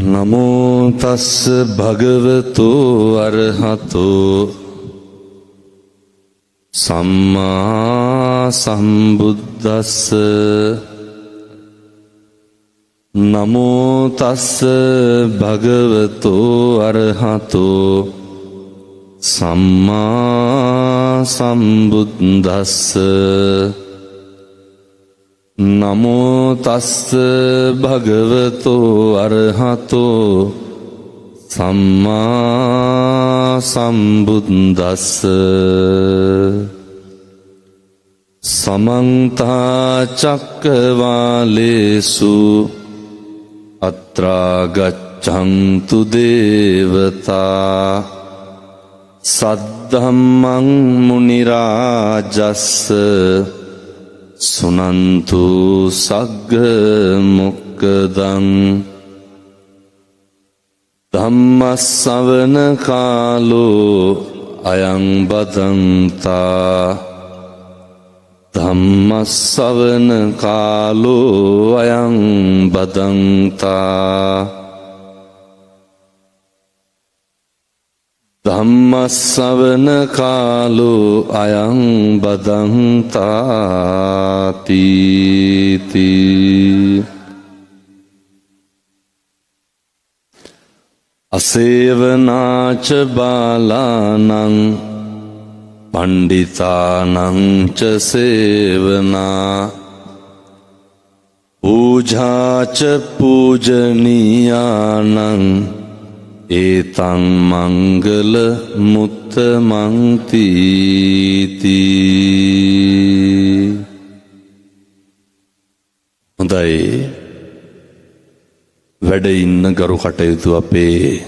නමෝ තස්ස භගවතු අරහතෝ සම්මා සම්බුද්දස්ස. නමෝ තස්ස භගවතු අරහතෝ සම්මා සම්බුද්දස්ස. නමෝ තස්ස භගවතු අරහතෝ සම්මා සම්බුද්දස්ස. සමන්ත චක්කවාලේසු අත්‍රා ගච්ඡන්තු දේවතා සද්ධම්මං මුනි රාජස්ස සුනන්තු සග්ග මොක්ඛදං. ධම්මස්සවන කාලෝ අයං බදන්තා. ධම්මස්සවන කාලෝ අයං බදන්තා. ධම්මස්සවන කාලෝ අයං බදන්තාති. අසේවනාච බාලානං පණ්ඩිතානං ච සේවනා. පූජාච පූජනීයානං ඒතං මංගල මුත්තමං තීති. හොඳයි, වැඩ ඉන්න ගරු කටයුතු අපේ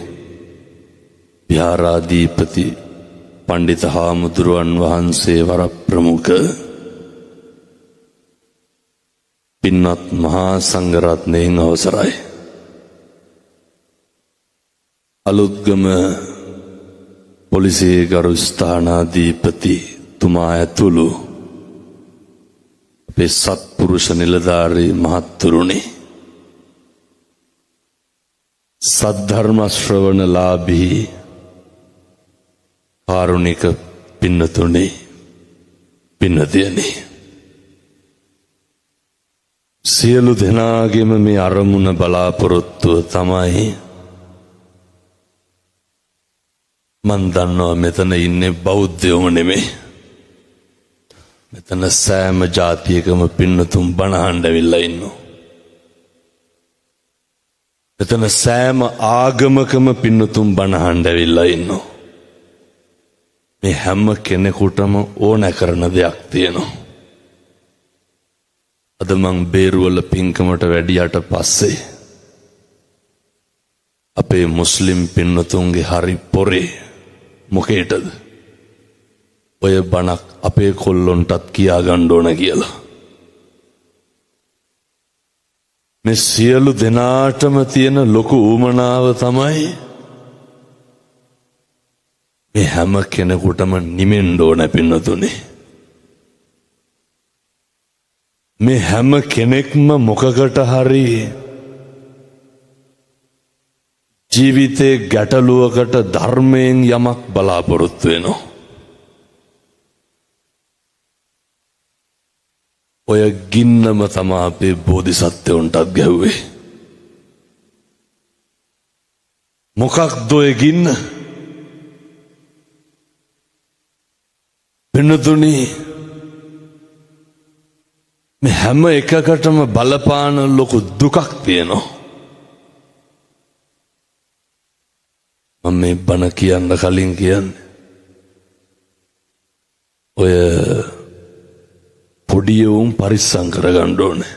විහාරාධිපති පණ්ඩිත හාමුදුරුවන් වහන්සේ වරප්‍රමුඛ පින්වත් මහා සංඝරත්නයන් අවසරයි. අලුත්ගම පොලිසියේ ගරු ස්ථානාධිපති තුමා ඇතුළු අපේ සත්පුරුෂ නිලධාරී මහත්තුරුනි, සද්ධර්ම ශ්‍රවණලාභී කාරුණික පින්නතුනි, පින්නතියනි, සියලු දෙනාගේම මේ අරමුණ බලාපොරොත්තුව තමයි මන් දන්නවා මෙතන ඉන්නේ බෞද්ධයෝම නෙමෙයි. මෙතන සෑම ජාතියකම පින්නතුන් බණ අහන්න ඇවිල්ලා ඉන්නවා. මෙතන සෑම ආගමකම පින්නතුන් බණ අහන්න ඇවිල්ලා ඉන්නවා. මේ හැම කෙනෙකුටම ඕන කරන දෙයක් තියෙනවා. අද මං බේරුවල පින්කමට වැඩියට පස්සේ අපේ මුස්ලිම් පින්නතුන්ගේ හරි පොරේ මොකේටද ඔය බණක් අපේ කොල්ලොන්ටත් කියා ගන්න ඕන කියලා. මේ සියලු දෙනාටම තියෙන ලොකු ඌමනාව තමයි මේ හැම කෙනෙකුටම නිමෙන්න ඕන පින්නතුනි. මේ හැම කෙනෙක්ම මොකකට හරි ජීවිතේ ගැටලුවකට ධර්මයෙන් යමක් බලාපොරොත්තු වෙනවා. ඔය ගින්නම තමයි අපේ බෝධිසත්වයන්ටත් ගැහුවේ. මොකක්ද ඔය ගින්න? පින්නතුනි, මේ හැම එකකටම බලපාන ලොකු දුකක් තියෙනවා. මම මේ බණ කියන්න කලින් කියන්නේ ඔය පොඩි උන් පරිස්සම් කරගන්න ඕනේ.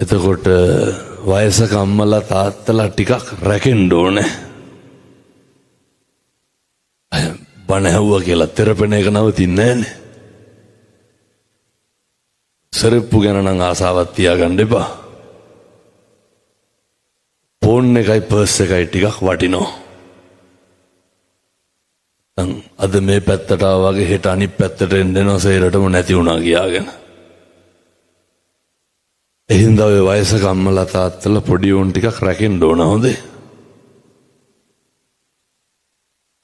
එතකොට වයසක අම්මලා තාත්තලා ටිකක් රැකෙන්න ඕනේ. බණ ඇහුවා කියලා තෙරපෙන එක නවතින්නේ නැහනේ. සරප්පු ගැන නම් ආසාවක් තියාගන්න එපා. ෆෝන් එකයි පර්ස් එකයි ටිකක් වටිනවා. අද මේ පැත්තට ආවා වගේ හෙට අනිත් පැත්තට එන්න දෙනවා සේරටම නැති වුණා කියාගෙන. එහින්දා ඔය වයසක අම්මලා තාත්තලා පොඩි උන් ටිකක් රැකෙන්න ඕන හොඳේ.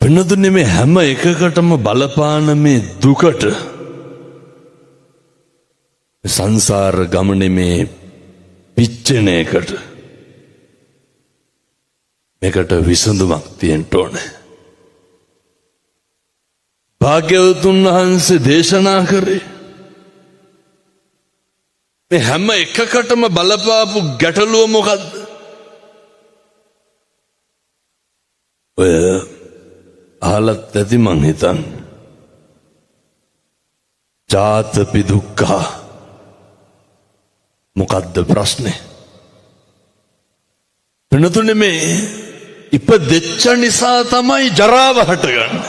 වෙනදුනේ මේ හැම එකකටම බලපාන මේ දුකට සංසාර ගමනේ මේ පිච්චෙන එකට මේකට විසඳුමක් තියෙන්න ඕනේ. භාග්‍යවතුන් වහන්සේ දේශනා කරේ මේ හැම එකකටම බලපාපු ගැටලුව මොකද්ද? ඔය අහලත් ඇති මං හිතන් ජාතපි දුක්ඛ මොකද්ද ප්‍රශ්නේ? වෙනතුනේ මේ ඉපදෙච්ච නිසා තමයි ජරාව හටගන්නේ.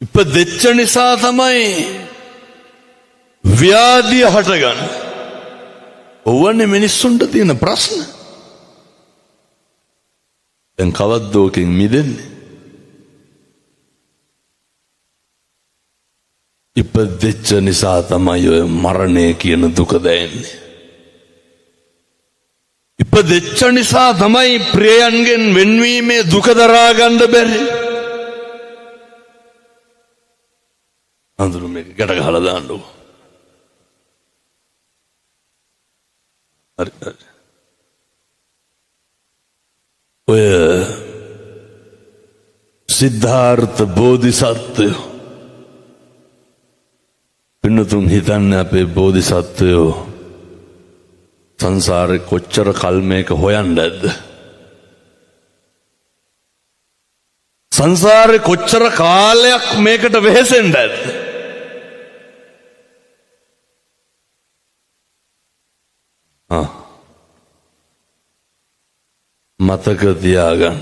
ඉපදෙච්ච නිසා තමයි ව්‍යාධිය හටගන්නේ. ඕවනේ මිනිස්සුන්ට තියෙන ප්‍රශ්න. දැන් කවද්ද ඕකෙන් මිදෙන්නේ? ඉපදෙච්ච නිසා තමයි ඔය මරණය කියන දුක දැනෙන්නේ. ඉපදෙච්ච නිසා තමයි ප්‍රියයන්ගෙන් වෙන්වීමේ දුක දරා ගන්න බැරි. අඳුරු මේක ගැට ගහලා දාන්නකො. හරි. ඔය සිද්ධාර්ථ බෝධිසත්වයෝ පින්නතුන් හිතන්නේ අපේ බෝධිසත්වයෝ සංසාරේ කොච්චර කල් මේක හොයන්න ඇද්ද? සංසාරේ කොච්චර කාලයක් මේකට වෙහෙසෙන්න ඇද්ද? මතක තියාගන්න.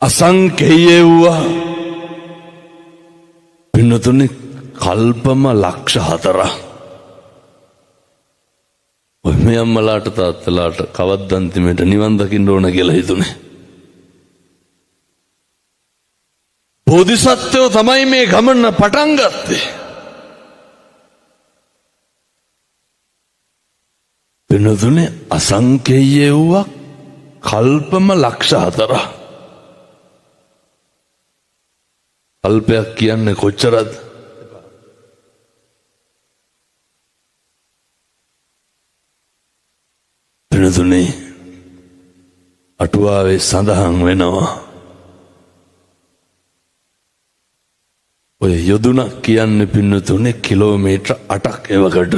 අසංකේය වූවා පින්නතුනි කල්පම ලක්ෂ 4. ඔය මේ අම්මලාට තාත්තලාට කවද්ද අන්තිමට නිවන් දකින්න ඕන කියලා හිතුනේ. බෝධිසත්වයෝ තමයි මේ ගමන පටන් ගත්තේ. පින්නතුනේ අසංකේය වූවා කල්පම ලක්ෂ 4. කල්පයක් කියන්නේ කොච්චරද? පින්නතුනේ අටුවාවේ සඳහන් වෙනවා ඔය යොදුනක් කියන්නේ පින්නතුනේ කිලෝමීටර් 8ක් එවකට.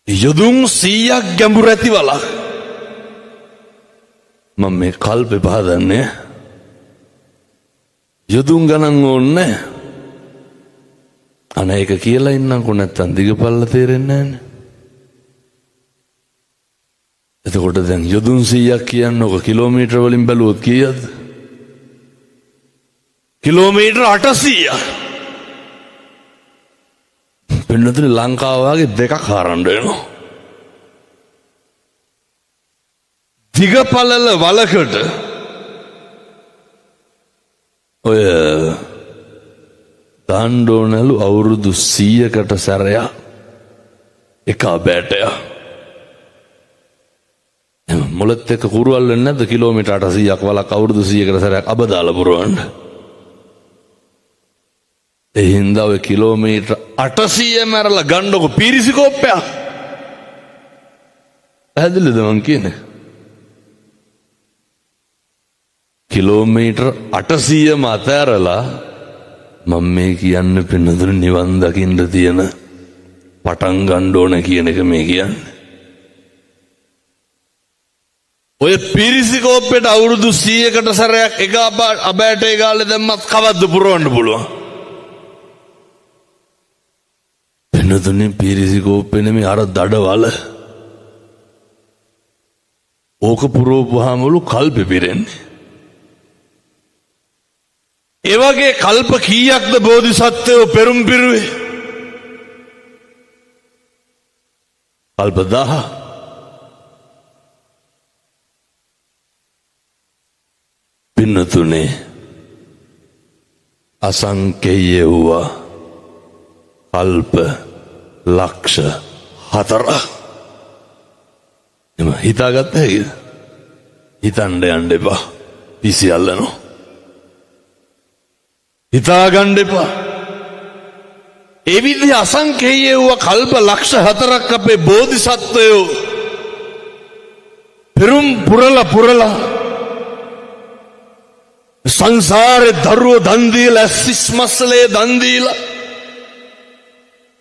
යොදුන් 100ක් ගැඹුර ඇති වලක්. මම මේ කල්පේ පහදන්නේ යොදුන් ගණන් ඕනේ. අනේ ඒක කියලා ඉන්නම්කො නැත්තම් දිගපල්ල තේරෙන්නේ නැහැ. එතකොට දැන් යොදුන් 100ක් කියන්නේ ඔක කිලෝමීටර වලින් බැලුවොත් කීයද? කිලෝමීටර 800ක්. පින්නතුනේ ලංකාව වගේ දෙකක් හරන්න වෙනවා. දිගපළල වලකට ඔය දාණ්ඩෝනලු අවුරුදු 100කට සැරයක් එක බෑටය. මොළත් එක්ක කුරුවල් වෙන්නේ නැද්ද? කිලෝමීටර 800ක් වලක් අවුරුදු 100කට සැරයක් අබ දාලා පුරවන්න. ඒ හින්දා ඔය කිලෝමීටර 800 මැරලා ගන්නකො පීරිසිකෝප්පයක්. පැහැදිලිද මං කියන්නේ? කිලෝමීටර 800 මතැරලා මම මේ කියන්න පින්නතුනේ නිවන් දකින්න තියෙන පටන් ගන්න ඕන කියන එක මේ කියන්නේ. ඔය පීරිසිකෝප්පෙට අවුරුදු 100කට සැරයක් එක අබෑටේ ගාලේ දැම්මත් කවද්ද පුරවන්න පුළුවන්? පින්නතුනේ පීරිසිකෝප්පේ නෙමෙයි අර දඩවල. ඕක පුරවපුවාමලු කල්පෙ පිරෙන්නේ. ඒ වගේ කල්ප කීයක්ද බෝධිසත්වයෝ පෙරම් පිරුවේ? කල්ප 1000. පින්නතුනේ අසංකේය වූවා කල්ප ලක්ෂ 4 එම හිතාගත්ත හැකිද? හිතන්න යන්න එපා. පිසි අල්ලනවා. හිතාගන්න එපා. ඒ විදිහ අසංකේය වූ කල්ප ලක්ෂ 4ක් අපේ බෝධිසත්වයෝ පෙරුම් පුරලා සංසාරේ දරුවෝ දන් දීලා සිස්මස්ලේ දන් දීලා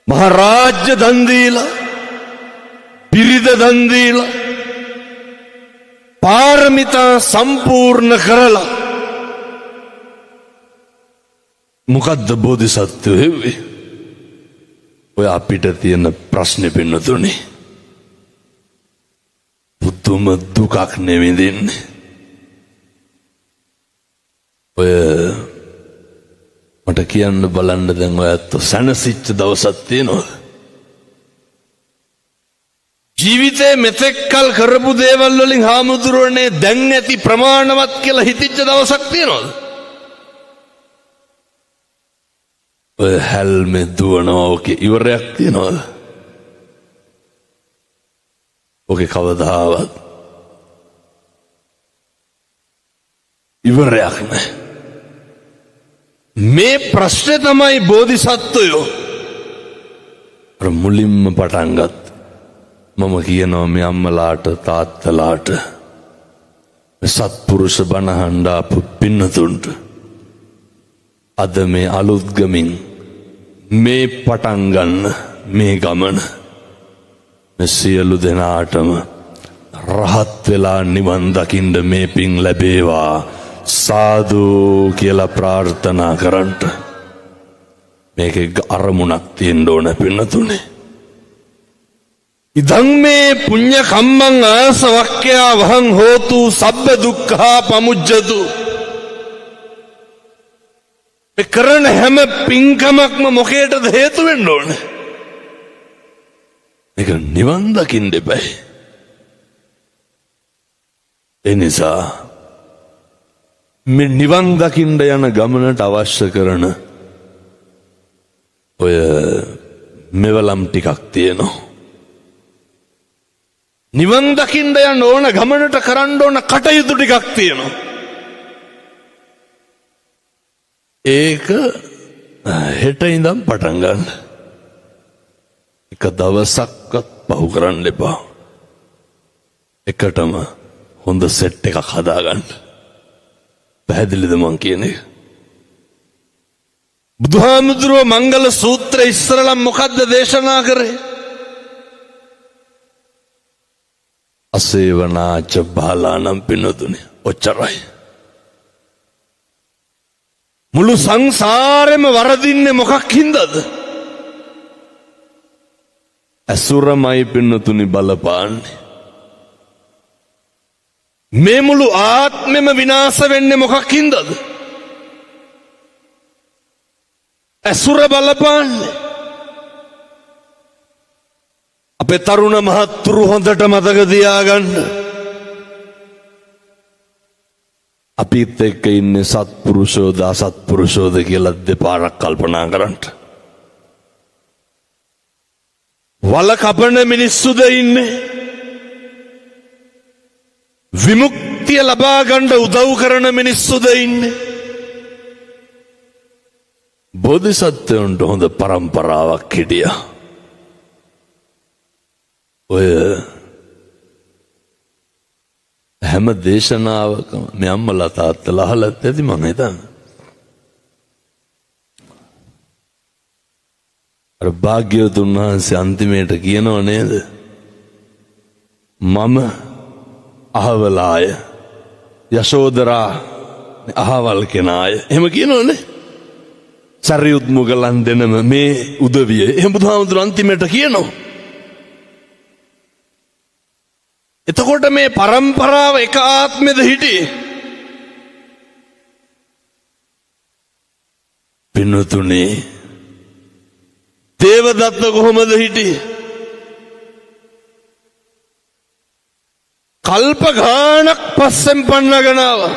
මහරාජ්‍ය දන් දීලා පිරිද දන් දීලා පාරමිතා සම්පූර්ණ කරලා මොකද්ද බෝධිසත්වයෝ වෙන්නේ? ඔය අපිට තියෙන ප්‍රශ්නේ පින්නතුනේ පුදුම දුකක් නෙවෙදින්නේ. ඔය මට කියන්න බලන්න දැන් ඔයත් සැනසෙච්ච දවසක් තියෙනවා. ජීවිතේ මෙතෙක්කල් කරපු දේවල් වලින් හාමුදුරුවනේ දැන් නැති ප්‍රමාණවත් කියලා හිතිච්ච දවසක් තියෙනවද? ඔය හැල්මේ දුවනවා ඔකේ ඉවරයක් තියෙනවද? ඔකේ කවදාවත් ඉවරයක් නැහැ. මේ ප්‍රශ්නේ තමයි බෝධිසත්වයෝ අර මුලින්ම පටන් ගත්තා. මම කියනවා මේ අම්මලාට තාත්තලාට සත්පුරුෂ බණ ආපු පින්නතුන්ට අද මේ අලුත් ගමින් මේ පටන් ගන්න මේ ගමන මේ සියලු දෙනාටම රහත් වෙලා නිවන් දකින්න මේ පින් ලැබේවා සාදු කියලා ප්‍රාර්ථනා කරන්ට මේකේ අරමුණක් තියෙන්න ඕන පින්නතුනේ. ඉදං මේ පුඤ්ඤ කම්මං ආසවක්ඛ්‍යා වහං හෝතු සබ්බ දුක්ඛා පමුජ්ජතු. ඒ කරන හැම පින්කමක්ම මොකේටද හේතු වෙන්න ඕනේ? මේක නිවන් දකින්න එපයි. ඒ නිසා මේ නිවන් දකින්න යන ගමනට අවශ්‍ය කරන ඔය මෙවලම් ටිකක් තියෙනවා. නිවන් දකින්න යන ඕන ගමනට කරන්න ඕන කටයුතු ටිකක් තියෙනවා. ඒක හෙට ඉඳන් පටන් ගන්න. එක දවසක්වත් පහු කරන්න එපා. එකටම හොඳ සෙට් එකක් හදාගන්න. පැහැදිලිද මං කියන්නේ? බුදුහාමුදුරුවෝ මංගල සූත්‍ර ඉස්සරලම් මොකද්ද දේශනා කරේ? අසේවනාච බාලානම් පින්නතුනේ ඔච්චරයි. මුළු සංසාරෙම වරදින්නේ මොකක් හින්දාද? අසුරමයි පින්නතුනි බලපාන්නේ. මේ මුළු ආත්මෙම විනාශ වෙන්නේ මොකක් හින්දාද? අසුර බලපාන්නේ. අපේ තරුණ මහත්තුරු හොඳට මතක තියාගන්න. අපිත් එක්ක ඉන්නේ සත්පුරුෂෝද අසත්පුරුෂෝද කියලා දෙපාරක් කල්පනා කරන්න. වල කපන මිනිස්සුද ඉන්නේ? විමුක්තිය ලබා ගන්න උදව් කරන මිනිස්සුද ඉන්නේ? බෝධිසත්වයන්ට හොඳ පරම්පරාවක් හිටියා. ඔය හැම දේශනාවකම මේ අම්මලා තාත්තලා අහලත් ඇති මම හිතන්නේ. අර භාග්‍යවතුන් වහන්සේ අන්තිමේට කියනව නේද? මම අහවලාය යශෝදරා අහවල් කෙනාය. එහෙම කියනවනේ. සරියුත් මුගලන් දෙනම මේ උදවිය. එහෙම බුදුහාමුදුරුවෝ අන්තිමේට කියනවා. එතකොට මේ පරම්පරාව එක ආත්මෙද හිටියේ? පින්නතුනේ දේවදත්ත කොහොමද හිටියේ? කල්ප ගානක් පස්සෙන් පන්නගෙන ආවා.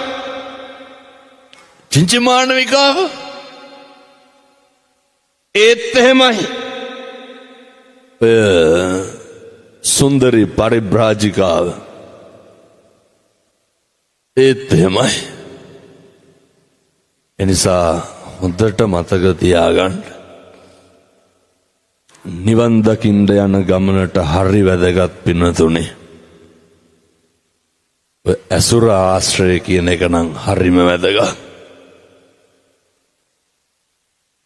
චිංචි මානවිකාව ඒත් එහෙමයි. සුන්දරි පරිබ්‍රාජිකාව ඒත් එහෙමයි. එනිසා හොඳට මතක තියාගන්න, නිවන් දකින්න යන ගමනට හරි වැදගත් පින්නතුනේ ඇසුර ආශ්‍රය කියන එක නම් හරිම වැදගත්.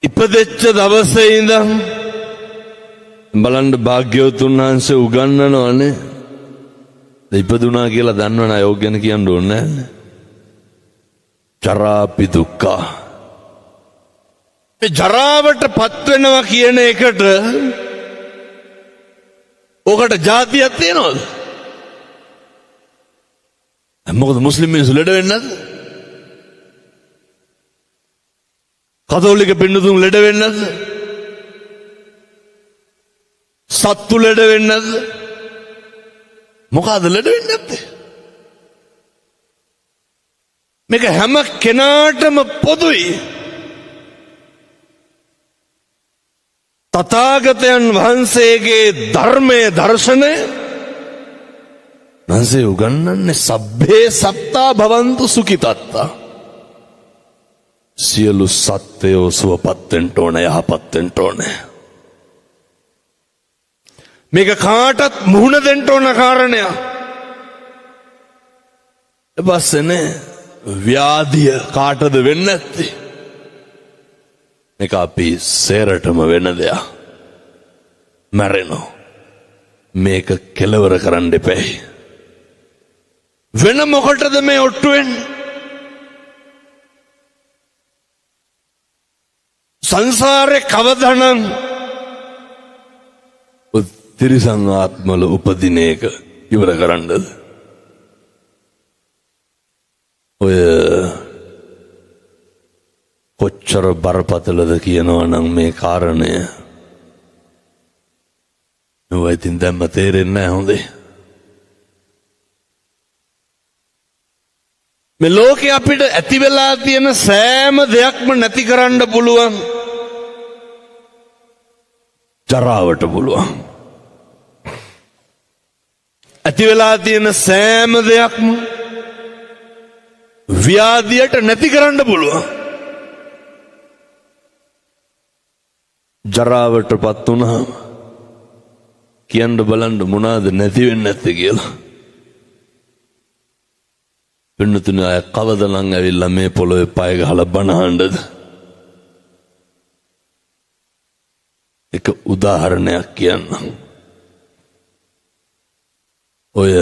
ඉපදෙච්ච දවසේ ඉඳන් බලන්න භාග්‍යවතුන් වහන්සේ උගන්වනවනේ. ඉපදුනා කියලා දන්නවන අය ඕක ගැන කියන්න ඕනේ නැහැ. ජරාපි දුක්ඛ. මේ ජරාවට පත් වෙනවා කියන එකට ඕකට જાතියක් තියනවද? මොකද මුස්ලිම් මිනිස්සු ලෙඩ වෙන්නේ නැද්ද? කතෝලික පින්නතුන් ලෙඩ වෙන්නේ නැද්ද? සත්තු ලෙඩ වෙන්නේ නැද්ද? මොකද ලෙඩ වෙන්නේ නැත්තේ? මේක හැම කෙනාටම පොදුයි. තථාගතයන් වහන්සේගේ ධර්මයේ දර්ශනය වහන්සේ උගන්වන්නේ සබ්බේ සත්තා භවන්තු සුඛිතත්තා. සියලු සත්වයෝ සුවපත් වෙන්න ඕනේ, යහපත් වෙන්න ඕනේ. මේක කාටත් මුහුණ දෙන්න ඕන කාරණයක්. එපස්සේනේ ව්‍යාධිය කාටද වෙන්නේ නැත්තේ? මේක අපි සේරටම වෙන දෙයක්. මැරෙනවා. මේක කෙලවර කරන්න එපැයි. වෙන මොකටද මේ ඔට්ටු වෙන්නේ? සංසාරේ කවදානම් තිරිසන් ආත්මවල උපදින එක ඉවර කරන්නද? ඔය කොච්චර බරපතලද කියනවා නම් මේ කාරණය. ඔය ඉතින් දැම්ම තේරෙන්නේ නැහැ හොඳේ. මේ ලෝකේ අපිට ඇති වෙලා තියෙන සෑම දෙයක්ම නැති කරන්න පුළුවන්. ජරාවට පුළුවන්. ඇති වෙලා තියෙන සෑම දෙයක්ම ව්‍යාධියට නැති කරන්න පුළුවන්. ජරාවටපත් වුණාම කියන්න බලන්න මොනවාද නැති වෙන්නේ නැත්තේ කියලා. පින්නතුනේ අය කවදානම් ඇවිල්ලා මේ පොළොවේ පය ගහලා බණ අහන්නද? එක උදාහරණයක් කියන්නම්. ඔය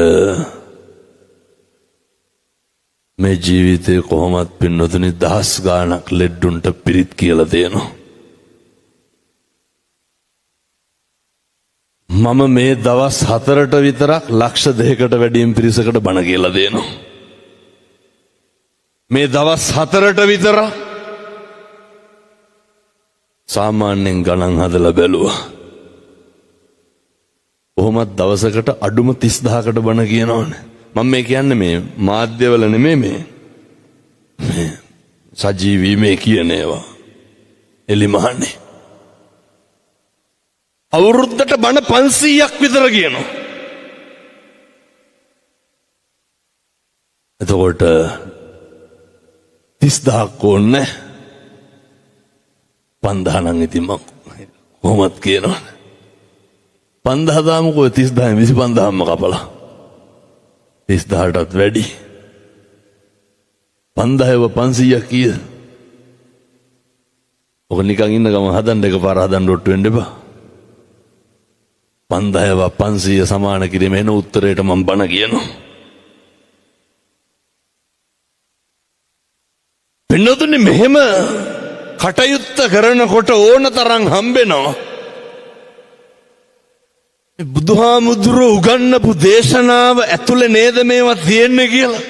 මේ ජීවිතේ කොහොමත් පින්නතුනේ දහස් ගාණක් ලෙඩුන්ට පිරිත් කියලා දෙනවා. මම මේ දවස් 4ට විතරක් ලක්ෂ 2කට වැඩියෙන් පිරිසකට බණ කියලා දෙනවා. මේ දවස් 4ට විතර සාමාන්‍යයෙන් ගණන් හදලා බැලුවා. කොහොමත් දවසකට අඩුම 30000කට බණ කියනවනේ. මම මේ කියන්නේ මේ මාධ්‍යවල නෙමෙයි මේ සජීවී මේ කියන ඒවා. එලිමහන්නේ. අවුරුද්දට බණ 500ක් විතර කියනවා. එතකොට 30000ක් ඕනේ. 5000 නම් ඉතින් මම කොහොමත් කියනවා. 5000 දාමුකෝ 30000 25000ම කපලා. 30000ටත් වැඩි. 5000ව 500ක් කීයද? ඔක නිකන් ඉන්න ගම හදන්න එකපාර හදන්න ඔට්ටු වෙන්න එපා. 5000ව 500 සමාන කිරීම එන උත්තරයට මම බණ කියනවා. පින්නතුනි මෙහෙම කටයුත්ත කරනකොට ඕන තරම් හම්බෙනවා. බුදුහාමුදුරුවෝ උගන්වපු දේශනාව ඇතුලේ නේද මේවා තියෙන්නේ කියලා.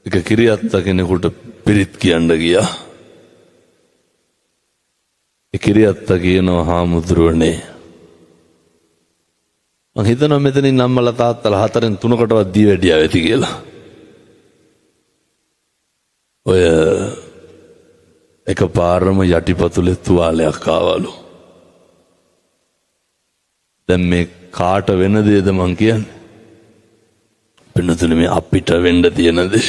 එක කිරියත්ත කෙනෙකුට පිරිත් කියන්න ගියා. ඒ කිරියත්ත කියනවා හාමුදුරුවනේ මං හිතනවා මෙතනින් අම්මලා තාත්තලා 4න් 3කටවත් දී වැඩියා ඇති කියලා. ඔය එකපාරම යටිපතුලේ තුවාලයක් ආවලු. දැන් මේ කාට වෙන දේද මං කියන්නේ? පින්නතුනේ මේ අපිට වෙන්න තියෙන දේ.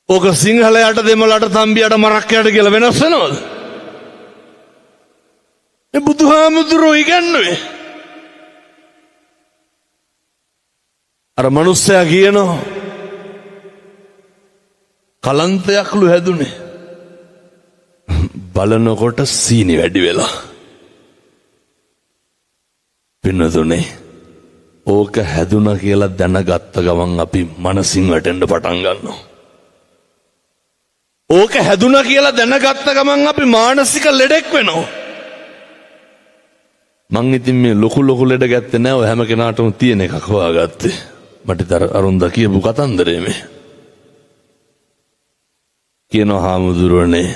ඕක සිංහලයට දෙමළට තම්බියට මරක්කයට කියලා වෙනස් වෙනවද? මේ බුදුහාමුදුරුවෝ ඉගන්නුවේ. අර මනුස්සයා කියනවා කලන්තයක්ලු හැදුනේ. බලනකොට සීනි වැඩි වෙලා. පින්නතුනේ ඕක හැදුනා කියලා දැනගත්ත ගමන් අපි මනසින් වැටෙන්න පටන් ගන්නවා. ඕක හැදුනා කියලා දැනගත්ත ගමන් අපි මානසික ලෙඩෙක් වෙනවා. මං ඉතින් මේ ලොකු ලෙඩ ගත්තේ නෑ. ඔය හැම කෙනාටම තියෙන එකක් හොයාගත්තේ. මට අරුන්දා කියපු කතන්දරේ මේ. කියනවා හාමුදුරුවනේ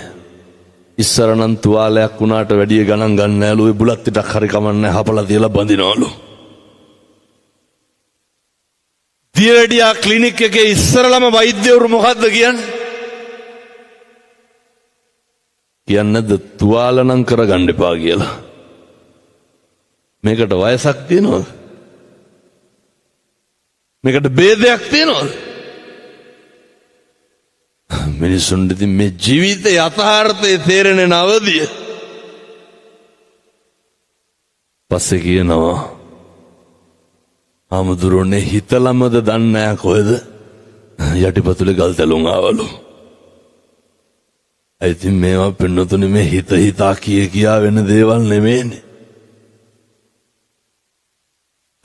ඉස්සර නම් තුවාලයක් වුණාට වැඩිය ගණන් ගන්න නෑලු. ඔය බුලත් ටිකක් හරි කමන්නේ හපලා තියලා බඳිනවලු. දියවැඩියා ක්ලිනික් එකේ ඉස්සරලම වෛද්‍යවරු මොකද්ද කියන්නේ? කියන්නේද තුවාල නම් කරගන්න එපා කියලා. මේකට වයසක් තියෙනවද? මේකට ભેදයක් තියෙනවද? මිනිසුන්ට ඉතින් මේ ජීවිත යථාර්ථය තේරෙන්නේ නැවදිය. පස්සේ කියනවා ආමුදුරෝනේ හිතලමද දන්නේ නැහැ කොහෙද යටිපතුලේ ගල් තැලුම් ආවලු. ඉතින් මේවා පින්නතුනේ මේ හිතා කියා වෙන දේවල් නෙමෙයිනේ.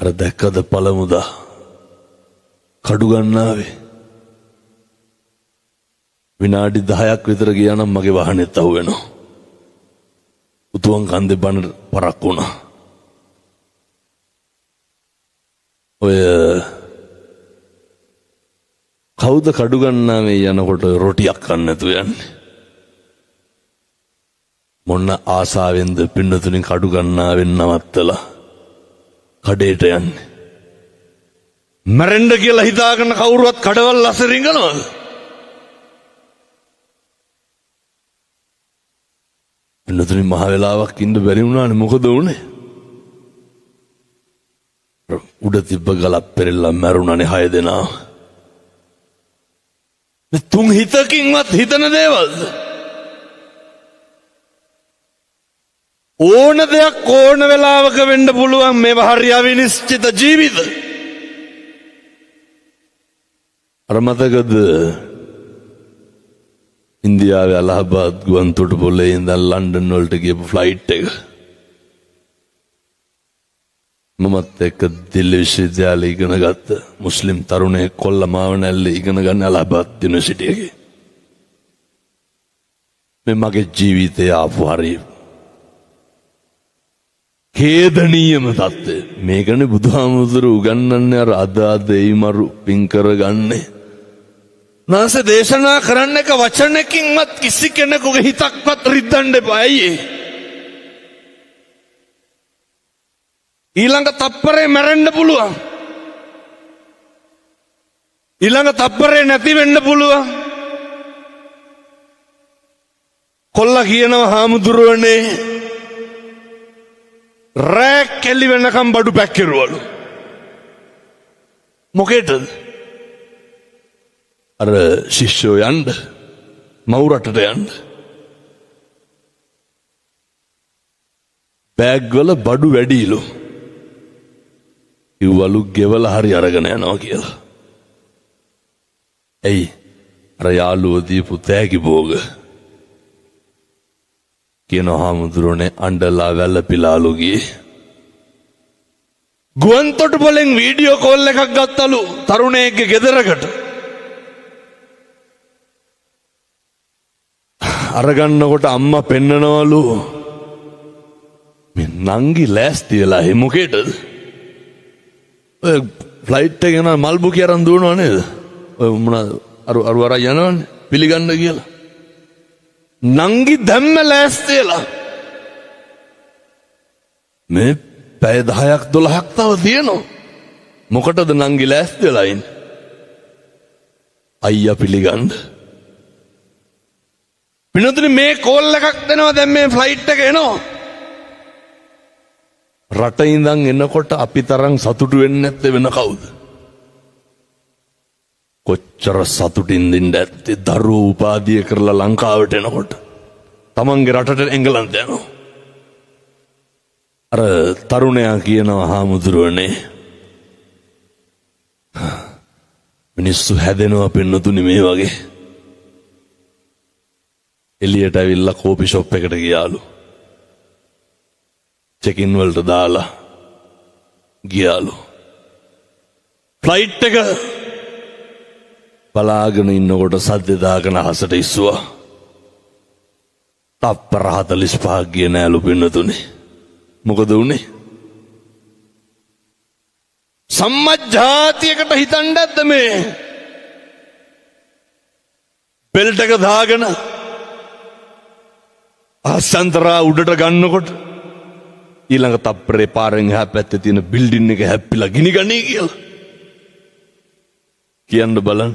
අර දැක්කද පළමුදා කඩු ගන්නාවේ විනාඩි 10ක් විතර ගියා නම් මගේ වාහනේත් අහු වෙනවා. උතුම් කන්දේ බන පරක් වුණා. ඔය කවුද කඩු ගන්නාවේ යනකොට රොටියක් කන්න නැතුව යන්නේ? මොන ආසාවෙන්ද පින්නතුණින් කඩු ගන්නාවෙන් නවත්තලා කඩේට යන්නේ? මරෙන්න කියලා හිතාගෙන කවුරුවත් කඩවල් අස රිංගනවද? පින්නතුණින් මහ වෙලාවක් ඉන්න බැරි වුණානේ. මොකද උනේ? උඩ තිබ්බ ගලක් පෙරෙල්ලා මැරුණානේ 6 දෙනා. මේ තුන් හිතකින්වත් හිතන දේවල්ද? ඕන දෙයක් ඕන වෙලාවක වෙන්න පුළුවන්. මේවා හරි අවිනිශ්චිත ජීවිත. අර මතකද ඉන්දියාවේ අලහබාද් ගුවන් තොටුපොළේ ඉඳන් ලන්ඩන් වලට ගියපු ෆ්ලයිට් එක? මමත් එක්ක දිල්ලි විශ්වවිද්‍යාලේ ඉගෙන ගත්ත මුස්ලිම් තරුණයෙක් කොල්ලමාව නැල්ලේ ඉගෙන ගන්න අලහබාද් යුනිවර්සිටි එකේ. මේ මගේ ජීවිතේ ආපු හරි ඛේදනීයම தත්ත්වය. මේකනේ බුදුහාමුදුරුවෝ උගන්වන්නේ. අර අද එයිමරු පින් කරගන්නේ. නාසේ දේශනා කරන්න එක වචනකින්වත් කිසි කෙනෙකුගේ හිතක්වත් රිද්දන්න එපා. ඇයි? ඊළඟ තප්පරේ මැරෙන්න පුළුවන්. ඊළඟ තප්පරේ නැති වෙන්න පුළුවන්. කොල්ලා කියනවා හාමුදුරුවනේ රෑ කෙලි වෙනකම් බඩු පැක් කෙරුවලු. මොකේද? අර ශිෂ්‍යෝ යන්න මව් රටට යන්න. බෑග් වල බඩු වැඩිලු. ඉවලු ගෙවල හරි අරගෙන යනවා කියලා. ඇයි? අර යාළුවෝ දීපු තෑගි භෝග. කියනවා හාමුදුරුවනේ අඬලා වැළපිලාලු ගියේ. ගුවන් තොටුපළෙන් වීඩියෝ කෝල් එකක් ගත්තලු තරුණයෙක්ගේ ගෙදරකට. අරගන්නකොට අම්මා පෙන්නනවලු මේ නංගි ලෑස්ති වෙලා හේ මොකේද? ඔය ෆ්ලයිට් එකේ යන මල් බුකිය අරන් දුවනවා නේද? ඔය මොනවාද අර යනවනේ පිළිගන්න කියලා. නංගි දැම්ම ලෑස්ති වෙලා. මේ පැය 10ක් 12ක් තව තියෙනවා. මොකටද නංගි ලෑස්ති වෙලා ඉන්නේ? අයියා පිළිගන්න. පින්නතුනි මේ කෝල් එකක් දෙනවා දැන් මේ ෆ්ලයිට් එක එනවා. රට ඉඳන් එනකොට අපි තරම් සතුටු වෙන්නේ නැත්තේ වෙන කවුද? කොච්චර සතුටින්ද ඉඳද්දි දරුවෝ උපාධිය කරලා ලංකාවට එනකොට තමන්ගේ රටට එංගලන්ත යනවා. අර තරුණයා කියනවා හාමුදුරුවනේ මිනිස්සු හැදෙනවා පින්නතුනි මේ වගේ. එළියට ඇවිල්ලා කෝපි ෂොප් එකට ගියාලු. චෙකින් වලට දාලා ගියාලු. ෆ්ලයිට් එක බලාගෙන ඉන්නකොට සද්ද දාගෙන අහසට ඉස්සුවා. තප්පර 45ක් ගියේ නෑලු පින්නතුනි. මොකද උනේ? සම්මජ්ජාතියකට හිතන්නද මේ බෙල්ට් එක දාගෙන ආසන්තරා උඩට ගන්නකොට ඊළඟ තප්පරේ පාරෙන් එහා පැත්තේ තියෙන බිල්ඩින් එක හැප්පිලා ගිනි ගන්නේ කියලා කියන්න බලන්න.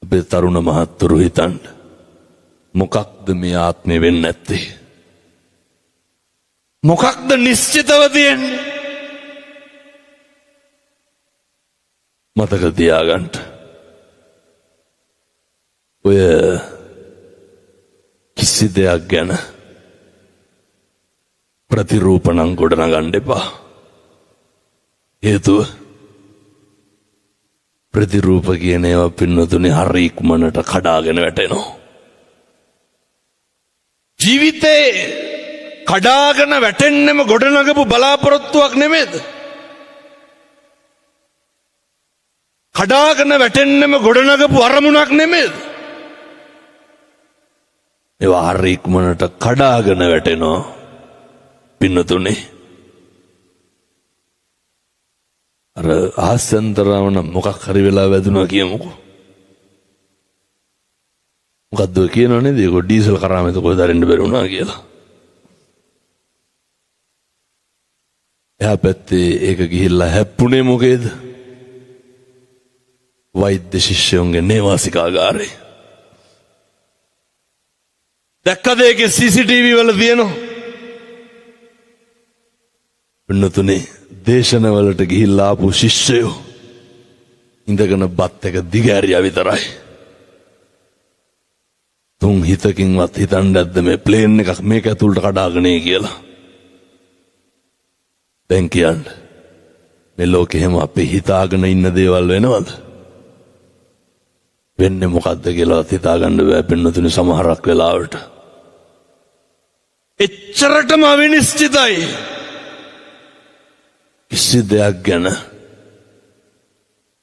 අපේ තරුණ මහත්තුරු හිතන්න මොකක්ද මේ ආත්මේ වෙන්නේ නැත්තේ? මොකක්ද නිශ්චිතව තියෙන්නේ? මතක තියාගන්න. ඔය කිසි දෙයක් ගැන ප්‍රතිරූපණම් ගොඩනගන්න එපා. හේතුව ප්‍රතිරූප කියන ඒවා පින්නතුනේ හරි ඉක්මනට කඩාගෙන වැටෙනවා. ජීවිතේ කඩාගෙන වැටෙන්නෙම ගොඩනගපු බලාපොරොත්තුවක් නෙමෙයිද? කඩාගෙන වැටෙන්නෙම ගොඩනගපු අරමුණක් නෙමෙයිද? ඒවා හරි ඉක්මනට කඩාගෙන වැටෙනවා පින්නතුනේ. අර ආසන්තරවන මොකක් හරි වෙලා වැදුනා කියමුකෝ. මොකද්ද කියනව නේද? ඒක ඩීසල් කරාම එතකොට දරින්න බැරි වුණා කියලා. එහා පැත්තේ ඒක ගිහිල්ලා හැප්පුණේ මොකේද? වෛද්‍ය ශිෂ්‍යයන්ගේ නේවාසිකාගාරේ. දැක්කද ඒකේ CCTV වල තියෙනවා? පින්නතුනේ දේශනවලට ගිහිල්ලා ආපු ශිෂ්‍යයෝ ඉඳගෙන බත් එක දිගෑරියා විතරයි. තුන් හිතකින්වත් හිතන්නේ නැද්ද මේ ප්ලේන් එකක් මේක ඇතුළට කඩාගෙන කියලා? දැන් කියන්න මේ ලෝකෙ හැම අපි හිතාගෙන ඉන්න දේවල් වෙනවද? වෙන්නේ මොකද්ද කියලා හිතාගන්න බෑ පින්නතුනේ සමහරක් වෙලාවට. එච්චරටම අවිනිශ්චිතයි කිසි දෙයක් ගැන.